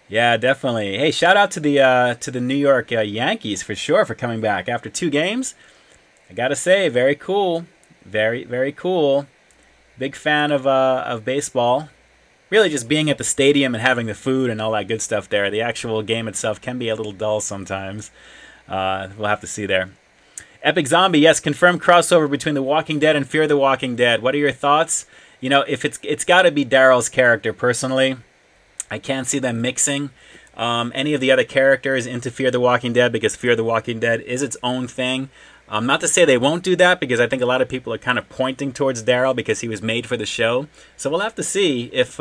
Yeah, definitely. Hey, shout out to the New York Yankees for sure for coming back after 2 games. I gotta say, very cool, very, very cool. Big fan of baseball. Really, just being at the stadium and having the food and all that good stuff there. The actual game itself can be a little dull sometimes. We'll have to see there. Epic Zombie, yes, confirmed crossover between The Walking Dead and Fear the Walking Dead. What are your thoughts? You know, if it's got to be Daryl's character personally. I can't see them mixing any of the other characters into Fear the Walking Dead, because Fear the Walking Dead is its own thing. Not to say they won't do that, because I think a lot of people are kind of pointing towards Daryl because he was made for the show. So we'll have to see if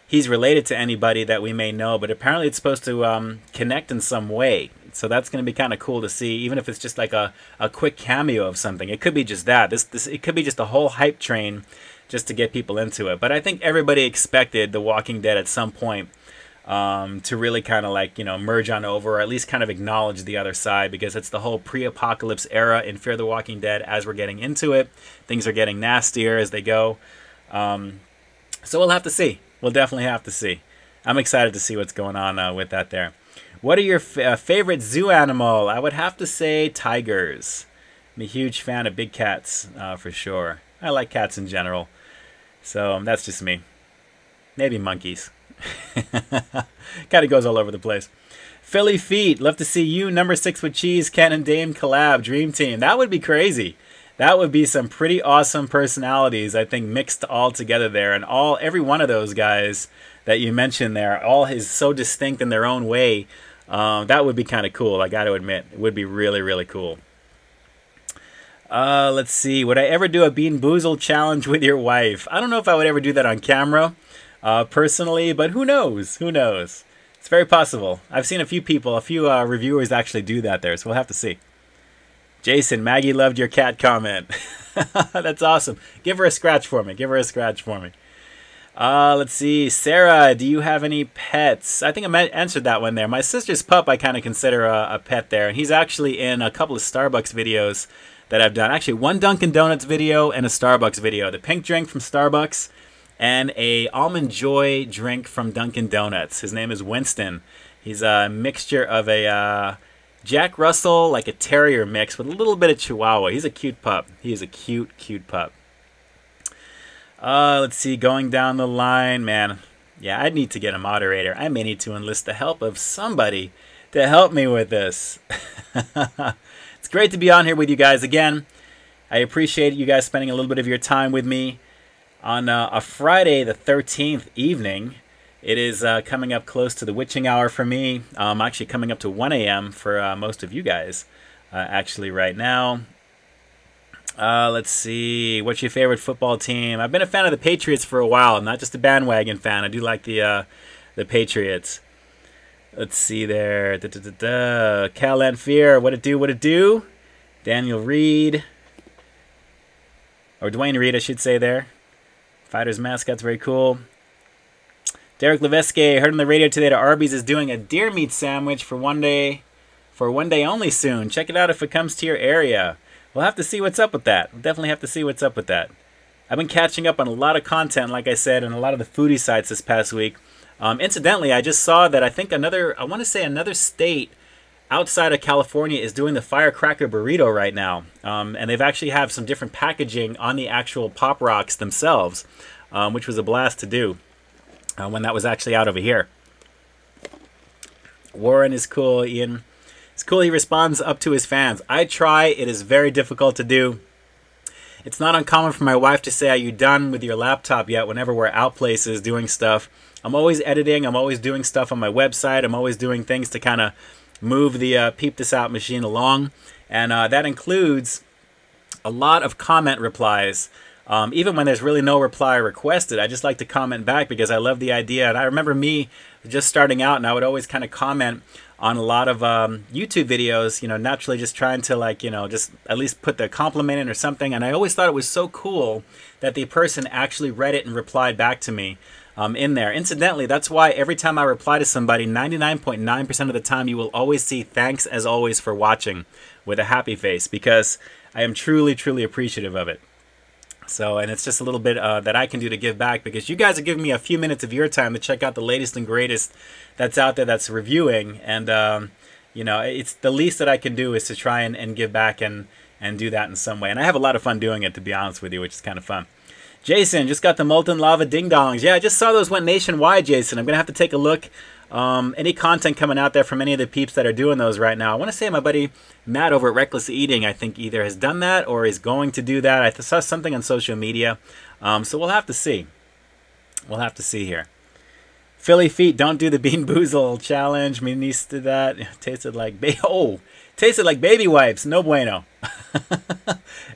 he's related to anybody that we may know. But apparently it's supposed to connect in some way. So that's going to be kind of cool to see, even if it's just like a quick cameo of something. It could be just that. It could be just a whole hype train just to get people into it. But I think everybody expected The Walking Dead at some point to really kind of like, you know, merge on over, or at least kind of acknowledge the other side, because it's the whole pre-apocalypse era in Fear the Walking Dead. As we're getting into it, things are getting nastier as they go. So we'll have to see. We'll definitely have to see. I'm excited to see what's going on with that there. What are your favorite zoo animal? I would have to say tigers. I'm a huge fan of big cats, for sure. I like cats in general. So that's just me. Maybe monkeys. Kind of goes all over the place. Philly Feet, love to see you, number 6 with cheese, Ken and Dame collab, dream team. That would be crazy. That would be some pretty awesome personalities, I think, mixed all together there. And every one of those guys that you mentioned there, all is so distinct in their own way. That would be kind of cool, I got to admit. It would be really, really cool. Let's see. Would I ever do a Bean Boozled challenge with your wife? I don't know if I would ever do that on camera, personally, but who knows? Who knows? It's very possible. I've seen a few reviewers actually do that there, so we'll have to see. Jason, Maggie loved your cat comment. That's awesome. Give her a scratch for me. Give her a scratch for me. Let's see. Sarah, do you have any pets? I think I answered that one there. My sister's pup I kind of consider a pet there, and he's actually in a couple of Starbucks videos that I've done. Actually, one Dunkin' Donuts video and a Starbucks video. The pink drink from Starbucks and a Almond Joy drink from Dunkin' Donuts. His name is Winston. He's a mixture of a Jack Russell, like a terrier mix with a little bit of Chihuahua. He's a cute pup. He is a cute, cute pup. Let's see, going down the line, man. Yeah, I need to get a moderator. I may need to enlist the help of somebody to help me with this. It's great to be on here with you guys again. I appreciate you guys spending a little bit of your time with me on a Friday the 13th evening. It is coming up close to the witching hour for me. Actually coming up to 1 a.m. for most of you guys, actually right now. Let's see. What's your favorite football team? I've been a fan of the Patriots for a while. I'm not just a bandwagon fan. I do like the Patriots. Let's see there. Cal Lanfear. What it do? What it do? Daniel Reed. Or Dwayne Reed, I should say there. Fighters mascot's very cool. Derek Leveske. Heard on the radio today that Arby's is doing a deer meat sandwich for one day only soon. Check it out if it comes to your area. We'll have to see what's up with that. We'll definitely have to see what's up with that. I've been catching up on a lot of content, like I said, and a lot of the foodie sites this past week. Incidentally, I just saw that I want to say another state outside of California is doing the firecracker burrito right now. And they've actually have some different packaging on the actual Pop Rocks themselves, which was a blast to do when that was actually out over here. Warren is cool, Ian. It's cool he responds up to his fans. I try. It is very difficult to do. It's not uncommon for my wife to say, "Are you done with your laptop yet?" whenever we're out places doing stuff. I'm always editing. I'm always doing stuff on my website. I'm always doing things to kind of move the Peep This Out machine along. And that includes a lot of comment replies. Even when there's really no reply requested, I just like to comment back because I love the idea. And I remember me just starting out, and I would always kind of comment on a lot of YouTube videos, you know, naturally just trying to, like, you know, just at least put the compliment in or something. And I always thought it was so cool that the person actually read it and replied back to me in there. Incidentally, that's why every time I reply to somebody, 99.9% of the time, you will always see "thanks as always for watching" with a happy face, because I am truly, truly appreciative of it. So, and it's just a little bit that I can do to give back, because you guys are giving me a few minutes of your time to check out the latest and greatest that's out there that's reviewing. And, you know, it's the least that I can do is to try and give back and do that in some way. And I have a lot of fun doing it, to be honest with you, which is kind of fun. Jason, just got the molten lava ding-dongs. Yeah, I just saw those went nationwide, Jason. I'm going to have to take a look. Any content coming out there from any of the peeps that are doing those right now. I want to say my buddy Matt over at Reckless Eating, I think, either has done that or is going to do that. I saw something on social media. So we'll have to see. We'll have to see here. Philly Feet, don't do the Bean Boozle challenge. My niece did that. Tasted like tasted like baby wipes. No bueno.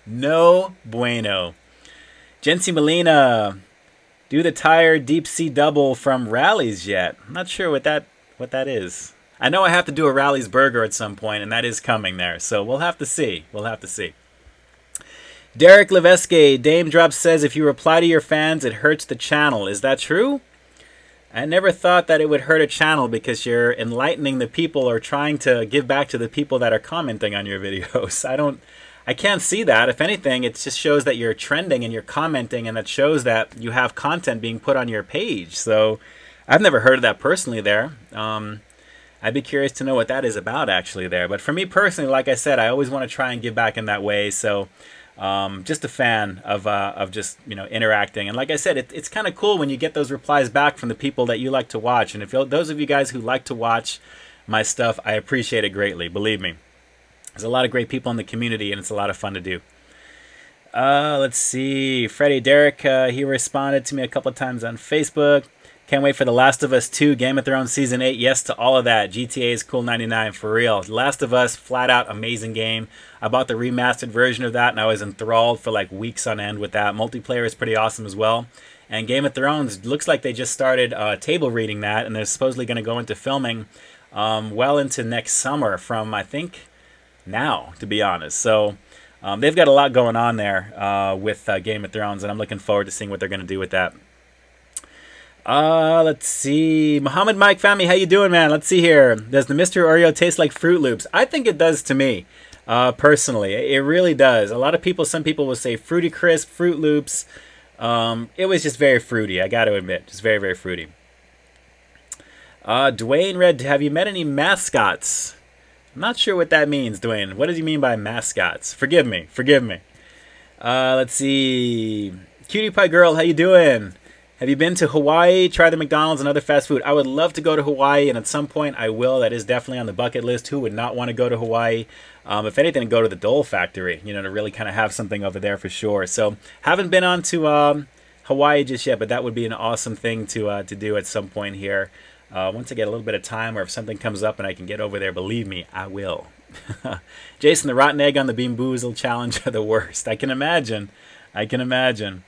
No bueno. Jency Molina, do the tire deep sea double from Rallies yet? I'm not sure what that is. I know I have to do a Rallies burger at some point, and that is coming there. So we'll have to see. We'll have to see. Derek Leveske, Dame Drop says, if you reply to your fans, it hurts the channel. Is that true? I never thought that it would hurt a channel, because you're enlightening the people or trying to give back to the people that are commenting on your videos. I can't see that. If anything, it just shows that you're trending and you're commenting, and that shows that you have content being put on your page. So I've never heard of that personally there. I'd be curious to know what that is about actually there. But for me personally, like I said, I always want to try and give back in that way. So just a fan of just, you know, interacting. And like I said, it's kind of cool when you get those replies back from the people that you like to watch. And if those of you guys who like to watch my stuff, I appreciate it greatly. Believe me. There's a lot of great people in the community, and it's a lot of fun to do. Let's see. Freddie Derek, he responded to me a couple of times on Facebook. Can't wait for The Last of Us 2, Game of Thrones Season 8. Yes to all of that. GTA is cool 99, for real. Last of Us, flat out amazing game. I bought the remastered version of that, and I was enthralled for like weeks on end with that. Multiplayer is pretty awesome as well. And Game of Thrones, looks like they just started table reading that, and they're supposedly going to go into filming well into next summer from, I think, now, to be honest. So they've got a lot going on there with Game of Thrones, and I'm looking forward to seeing what they're going to do with that. Let's see. Muhammad Mike Fami, how you doing, man? Let's see here. Does the Mr. Oreo taste like Fruit Loops? I think it does to me, personally. It really does. A lot of people, some people will say Fruity Crisp, Fruit Loops. It was just very fruity, I got to admit. Just very, very fruity. Dwayne Red, have you met any mascots? I'm not sure what that means, Dwayne. What does he mean by mascots? Forgive me. Forgive me. Let's see. Cutie Pie Girl, how you doing? Have you been to Hawaii? Try the McDonald's and other fast food. I would love to go to Hawaii, and at some point I will. That is definitely on the bucket list. Who would not want to go to Hawaii? If anything, go to the Dole Factory, you know, to really kind of have something over there for sure. So, haven't been on to Hawaii just yet, but that would be an awesome thing to do at some point here. Once I get a little bit of time, or if something comes up and I can get over there, believe me, I will. Jason, the rotten egg on the Bean Boozled challenge are the worst. I can imagine. I can imagine.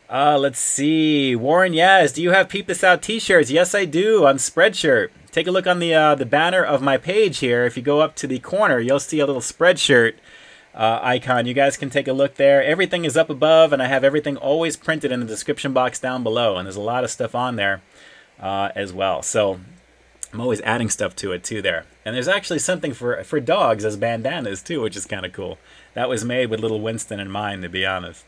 Let's see. Warren Yaz, do you have Peep This Out t-shirts? Yes, I do, on Spreadshirt. Take a look on the banner of my page here. If you go up to the corner, you'll see a little Spreadshirt icon. You guys can take a look there. Everything is up above, and I have everything always printed in the description box down below. And there's a lot of stuff on there as well. So I'm always adding stuff to it too there. And there's actually something for dogs as bandanas too, which is kind of cool. That was made with little Winston in mind, to be honest.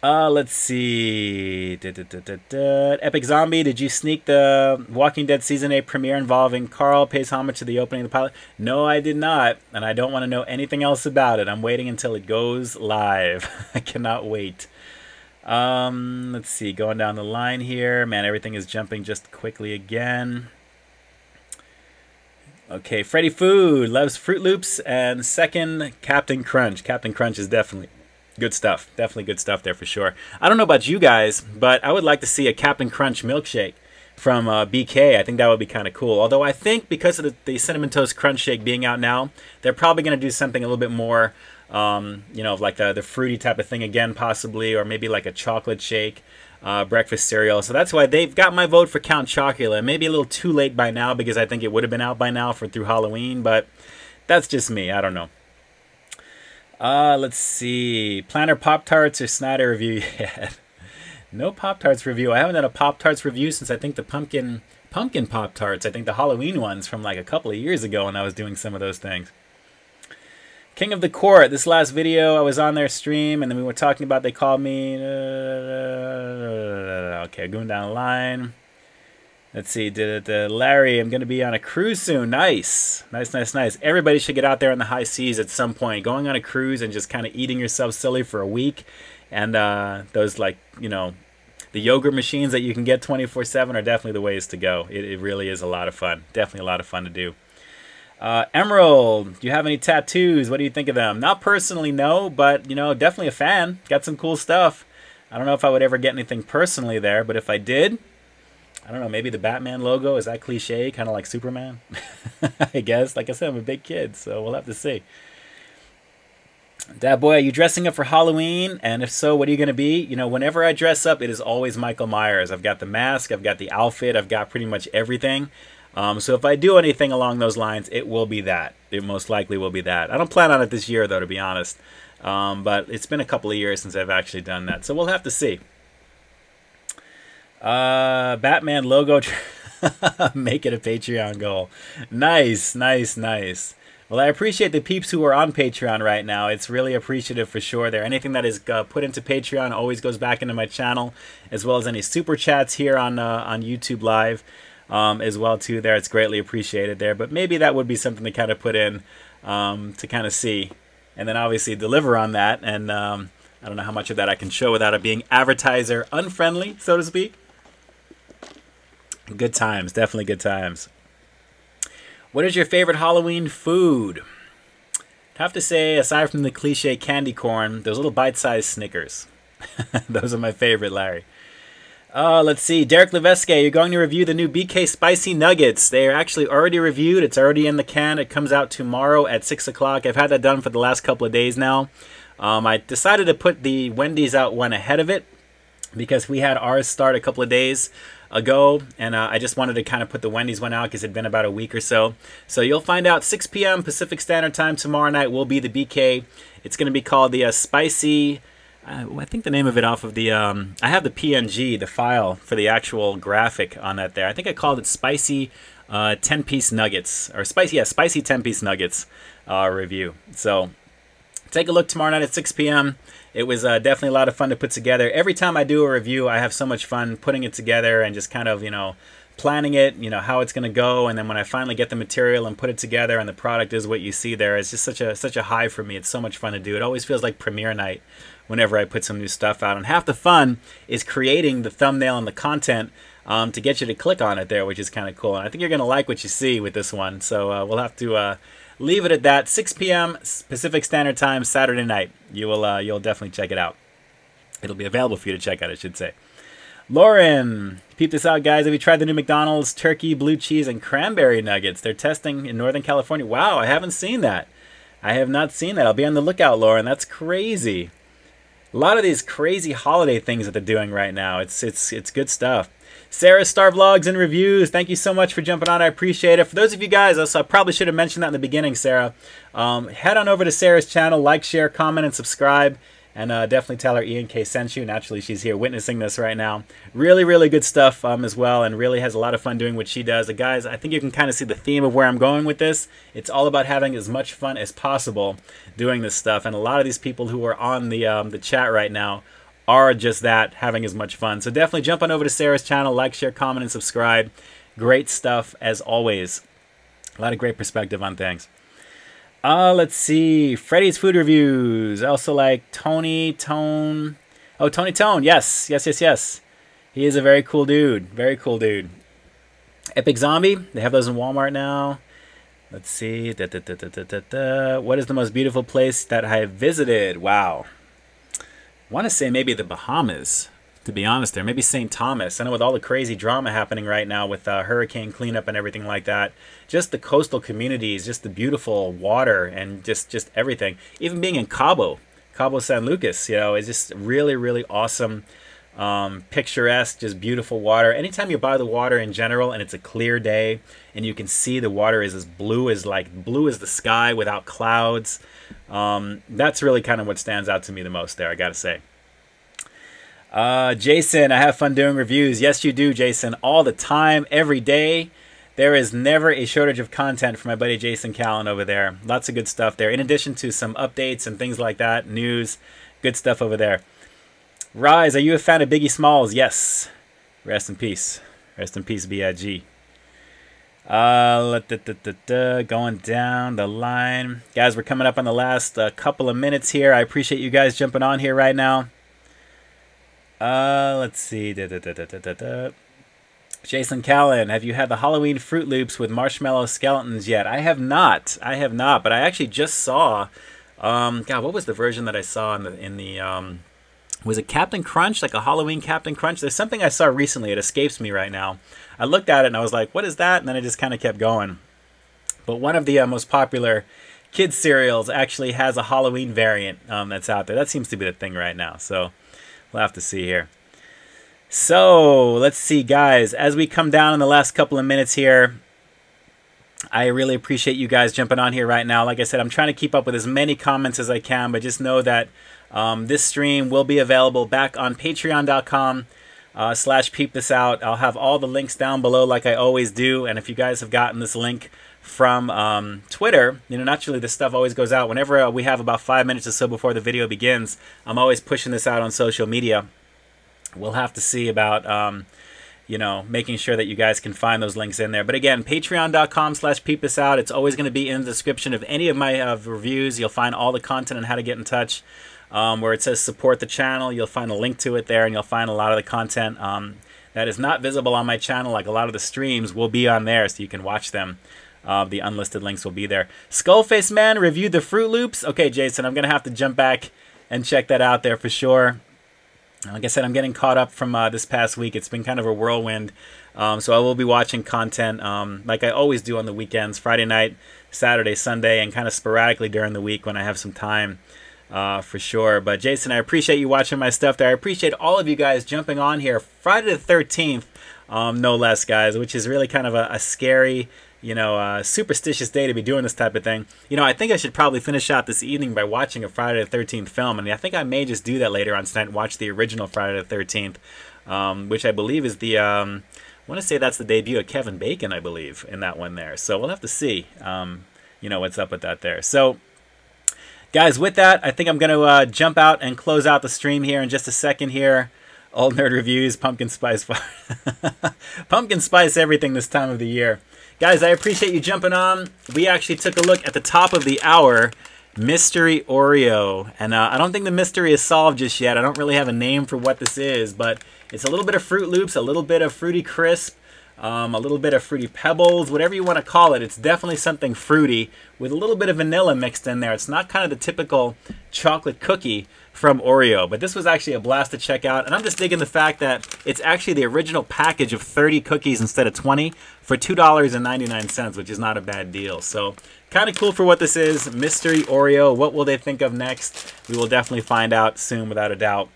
Let's see. Epic Zombie, did you sneak the Walking Dead Season 8 premiere involving Carl pays homage to the opening of the pilot? No, I did not, and I don't want to know anything else about it. I'm waiting until it goes live. I cannot wait. Let's see, going down the line here. Man, everything is jumping just quickly again. Okay, Freddy Food loves Fruit Loops, and second, Captain Crunch. Captain Crunch is definitely good stuff. Definitely good stuff there for sure. I don't know about you guys, but I would like to see a Captain Crunch milkshake from BK. I think that would be kind of cool. Although I think because of the Cinnamon Toast Crunch Shake being out now, they're probably going to do something a little bit more, you know, like the fruity type of thing again, possibly, or maybe like a chocolate shake, breakfast cereal. So that's why they've got my vote for Count Chocula. Maybe a little too late by now because I think it would have been out by now through Halloween, but that's just me. I don't know. Let's see. Planner Pop-Tarts or Snyder review yet? No Pop-Tarts review. I haven't done a Pop-Tarts review since I think the pumpkin Pop-Tarts. I think the Halloween ones from like a couple of years ago when I was doing some of those things. King of the Court. This last video, I was on their stream and then we were talking about, they called me. Okay, going down the line. Let's see, Larry, I'm going to be on a cruise soon. Nice. Nice, nice, nice. Everybody should get out there on the high seas at some point. Going on a cruise and just kind of eating yourself silly for a week. And those, like, you know, the yogurt machines that you can get 24/7 are definitely the ways to go. It really is a lot of fun. Definitely a lot of fun to do. Emerald, do you have any tattoos? What do you think of them? Not personally, no, but, you know, definitely a fan. Got some cool stuff. I don't know if I would ever get anything personally there, but if I did, I don't know, maybe the Batman logo. Is that cliche? Kind of like Superman? I guess. Like I said, I'm a big kid, so we'll have to see. Dad boy, are you dressing up for Halloween? And if so, what are you going to be? You know, whenever I dress up, it is always Michael Myers. I've got the mask, I've got the outfit, I've got pretty much everything. So if I do anything along those lines, it will be that. It most likely will be that. I don't plan on it this year, though, to be honest. But it's been a couple of years since I've actually done that, so we'll have to see. Batman logo, make it a Patreon goal. Nice, nice, nice. Well, I appreciate the peeps who are on Patreon right now. It's really appreciative for sure there. Anything that is put into Patreon always goes back into my channel, as well as any super chats here on YouTube Live as well too there. It's greatly appreciated there. But maybe that would be something to kind of put in to kind of see. And then obviously deliver on that. And I don't know how much of that I can show without it being advertiser unfriendly, so to speak. Good times, definitely good times. What is your favorite Halloween food? I'd have to say, aside from the cliche candy corn, those little bite-sized Snickers. Those are my favorite, Larry. Let's see. Derek Leveske, you're going to review the new BK Spicy Nuggets. They are actually already reviewed. It's already in the can. It comes out tomorrow at 6 o'clock. I've had that done for the last couple of days now. I decided to put the Wendy's out one ahead of it because we had ours start a couple of days ago, and I just wanted to kind of put the Wendy's one out because it had been about a week or so. So you'll find out 6 p.m. Pacific Standard Time tomorrow night will be the BK. It's going to be called the Spicy, I think the name of it off of the, I have the PNG, the file for the actual graphic on that there. I think I called it Spicy 10-piece Nuggets, or Spicy 10-piece Nuggets review. So take a look tomorrow night at 6 p.m. It was definitely a lot of fun to put together. Every time I do a review, I have so much fun putting it together and just kind of, you know, planning it, you know, how it's going to go. And then when I finally get the material and put it together and the product is what you see there, it's just such a high for me. It's so much fun to do. It always feels like premiere night whenever I put some new stuff out. And half the fun is creating the thumbnail and the content to get you to click on it there, which is kind of cool. And I think you're going to like what you see with this one. So we'll have to leave it at that. 6 p.m. Pacific Standard Time, Saturday night. You'll definitely check it out. It'll be available for you to check out, I should say. Lauren, peep this out, guys. Have you tried the new McDonald's turkey, blue cheese, and cranberry nuggets? They're testing in Northern California. Wow, I haven't seen that. I have not seen that. I'll be on the lookout, Lauren. That's crazy. A lot of these crazy holiday things that they're doing right now. It's good stuff. Sarah, Star Vlogs and Reviews, thank you so much for jumping on. I appreciate it. For those of you guys, I probably should have mentioned that in the beginning, Sarah. Head on over to Sarah's channel, like, share, comment, and subscribe. And definitely tell her Ian K sent you. Naturally, she's here witnessing this right now. Really, really good stuff as well, and really has a lot of fun doing what she does. Guys, I think you can kind of see the theme of where I'm going with this. It's all about having as much fun as possible doing this stuff. And a lot of these people who are on the chat right now are just that, having as much fun. So definitely jump on over to Sarah's channel, like, share, comment, and subscribe. Great stuff as always. A lot of great perspective on things. Let's see. Freddy's Food Reviews. I also like Tony Tone. Oh, Tony Tone. Yes. He is a very cool dude. Very cool dude. Epic Zombie. They have those in Walmart now. Let's see. What is the most beautiful place that I have visited? Wow. I want to say maybe the Bahamas, to be honest there. Maybe St. Thomas. I know with all the crazy drama happening right now with hurricane cleanup and everything like that, just the coastal communities, just the beautiful water and just everything. Even being in Cabo San Lucas, you know, is just really, really awesome, picturesque, just beautiful water. Anytime you're by the water in general and it's a clear day and you can see the water is as blue as the sky without clouds, that's really kind of what stands out to me the most there, I gotta say. Jason, I have fun doing reviews. Yes, you do, Jason. All the time, every day. There is never a shortage of content for my buddy Jason Callan over there. Lots of good stuff there. In addition to some updates and things like that, news, good stuff over there. Rise, are you a fan of Biggie Smalls? Yes. Rest in peace. Rest in peace, B.I.G. Going down the line. Guys, we're coming up on the last couple of minutes here. I appreciate you guys jumping on here right now. Let's see. Jason Callan, have you had the Halloween Fruit Loops with marshmallow skeletons yet? I have not. But I actually just saw. God, what was the version that I saw in the was it Captain Crunch, like a Halloween Captain Crunch? There's something I saw recently. It escapes me right now. I looked at it and I was like, what is that? And then I just kind of kept going. But one of the most popular kids cereals actually has a Halloween variant that's out there. That seems to be the thing right now. So we'll have to see here. So let's see, guys. As we come down in the last couple of minutes here, I really appreciate you guys jumping on here right now. Like I said, I'm trying to keep up with as many comments as I can, but just know that this stream will be available back on patreon.com /Peep This Out. I'll have all the links down below like I always do. And if you guys have gotten this link from Twitter, you know, naturally this stuff always goes out. Whenever we have about 5 minutes or so before the video begins, I'm always pushing this out on social media. We'll have to see about, you know, making sure that you guys can find those links in there. But again, patreon.com /Peep This Out. It's always going to be in the description of any of my reviews. You'll find all the content on how to get in touch. Where it says support the channel, you'll find a link to it there, and you'll find a lot of the content that is not visible on my channel, like a lot of the streams, will be on there, so you can watch them. The unlisted links will be there. Skullface Man reviewed the Fruit Loops. Okay, Jason, I'm going to have to jump back and check that out there for sure. Like I said, I'm getting caught up from this past week. It's been kind of a whirlwind. So I will be watching content like I always do on the weekends, Friday night, Saturday, Sunday, and kind of sporadically during the week when I have some time. For sure. But Jason, I appreciate you watching my stuff there. I appreciate all of you guys jumping on here. Friday the 13th, no less, guys, which is really kind of a scary, you know, superstitious day to be doing this type of thing. You know, I think I should probably finish out this evening by watching a Friday the 13th film. And I think I may just do that later on tonight and watch the original Friday the 13th, which I believe is the, I want to say that's the debut of Kevin Bacon, I believe, in that one there. So we'll have to see, you know, what's up with that there. So, guys, with that, I think I'm going to jump out and close out the stream here in just a second here. Old Nerd Reviews, Pumpkin Spice. Pumpkin Spice everything this time of the year. Guys, I appreciate you jumping on. We actually took a look at the top of the hour, Mystery Oreo. And I don't think the mystery is solved just yet. I don't really have a name for what this is, but it's a little bit of Fruit Loops, a little bit of Fruity Crisp, a little bit of Fruity Pebbles, whatever you want to call it. It's definitely something fruity with a little bit of vanilla mixed in there. It's not kind of the typical chocolate cookie from Oreo, but this was actually a blast to check out. And I'm just digging the fact that it's actually the original package of 30 cookies instead of 20 for $2.99, which is not a bad deal. So kind of cool for what this is. Mystery Oreo. What will they think of next? We will definitely find out soon, without a doubt.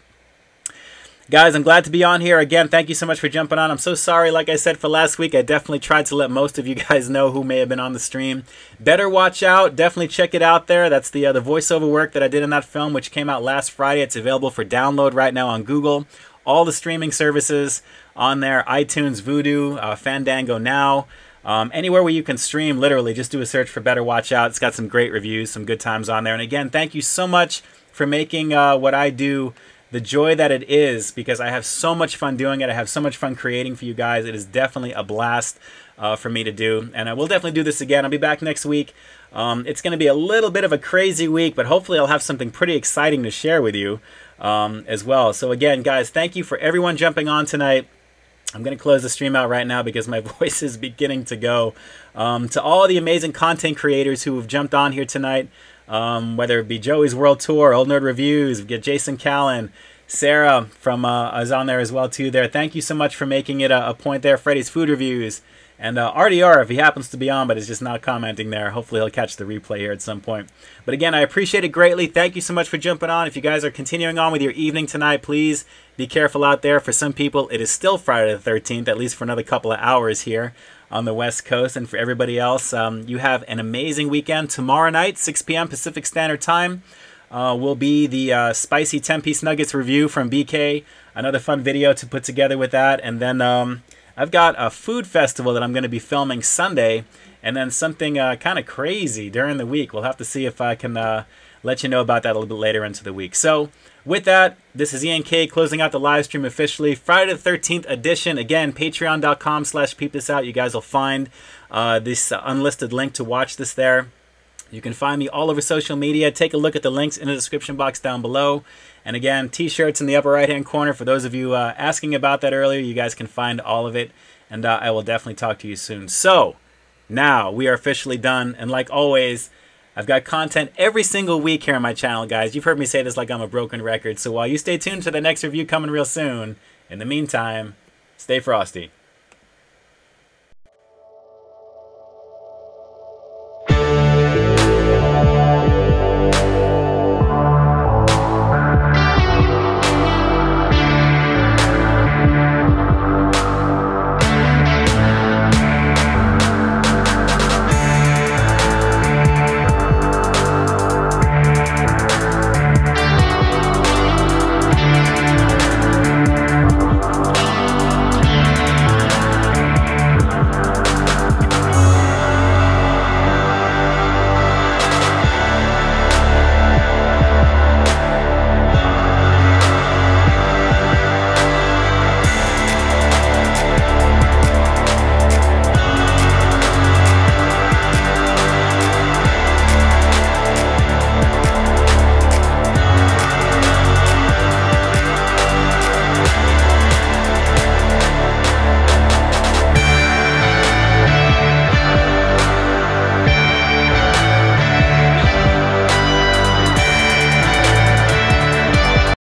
Guys, I'm glad to be on here. Again, thank you so much for jumping on. I'm so sorry, like I said, for last week. I definitely tried to let most of you guys know who may have been on the stream. Better watch out. Definitely check it out there. That's the voiceover work that I did in that film, which came out last Friday. It's available for download right now on Google. All the streaming services on there, iTunes, Vudu, Fandango Now. Anywhere where you can stream, literally, just do a search for Better Watch Out. It's got some great reviews, some good times on there. And again, thank you so much for making what I do the joy that it is, because I have so much fun doing it. I have so much fun creating for you guys. It is definitely a blast for me to do, and I will definitely do this again. I'll be back next week. It's going to be a little bit of a crazy week, but hopefully I'll have something pretty exciting to share with you as well. So again, guys, thank you for everyone jumping on tonight. I'm going to close the stream out right now because my voice is beginning to go. To all the amazing content creators who have jumped on here tonight, whether it be Joey's World Tour, Old Nerd Reviews, we get Jason Callan, Sarah from is on there as well too there. Thank you so much for making it a point there. Freddy's Food Reviews, and RDR, if he happens to be on but is just not commenting there. Hopefully he'll catch the replay here at some point. But again, I appreciate it greatly. Thank you so much for jumping on. If you guys are continuing on with your evening tonight, please be careful out there. For some people, it is still Friday the 13th, at least for another couple of hours here on the West Coast. And for everybody else, you have an amazing weekend. Tomorrow night, 6 p.m. Pacific Standard Time, will be the spicy 10-piece nuggets review from BK. Another fun video to put together with that. And then I've got a food festival that I'm going to be filming Sunday, and then something kind of crazy during the week. We'll have to see if I can let you know about that a little bit later into the week. So with that, this is Ian K closing out the live stream officially. Friday the 13th edition. Again, patreon.com/peepthisout. You guys will find this unlisted link to watch this there. You can find me all over social media. Take a look at the links in the description box down below. And again, t-shirts in the upper right-hand corner. For those of you asking about that earlier, you guys can find all of it. And I will definitely talk to you soon. So, now we are officially done. And like always, I've got content every single week here on my channel, guys. You've heard me say this like I'm a broken record. So while you stay tuned to the next review coming real soon, in the meantime, stay frosty.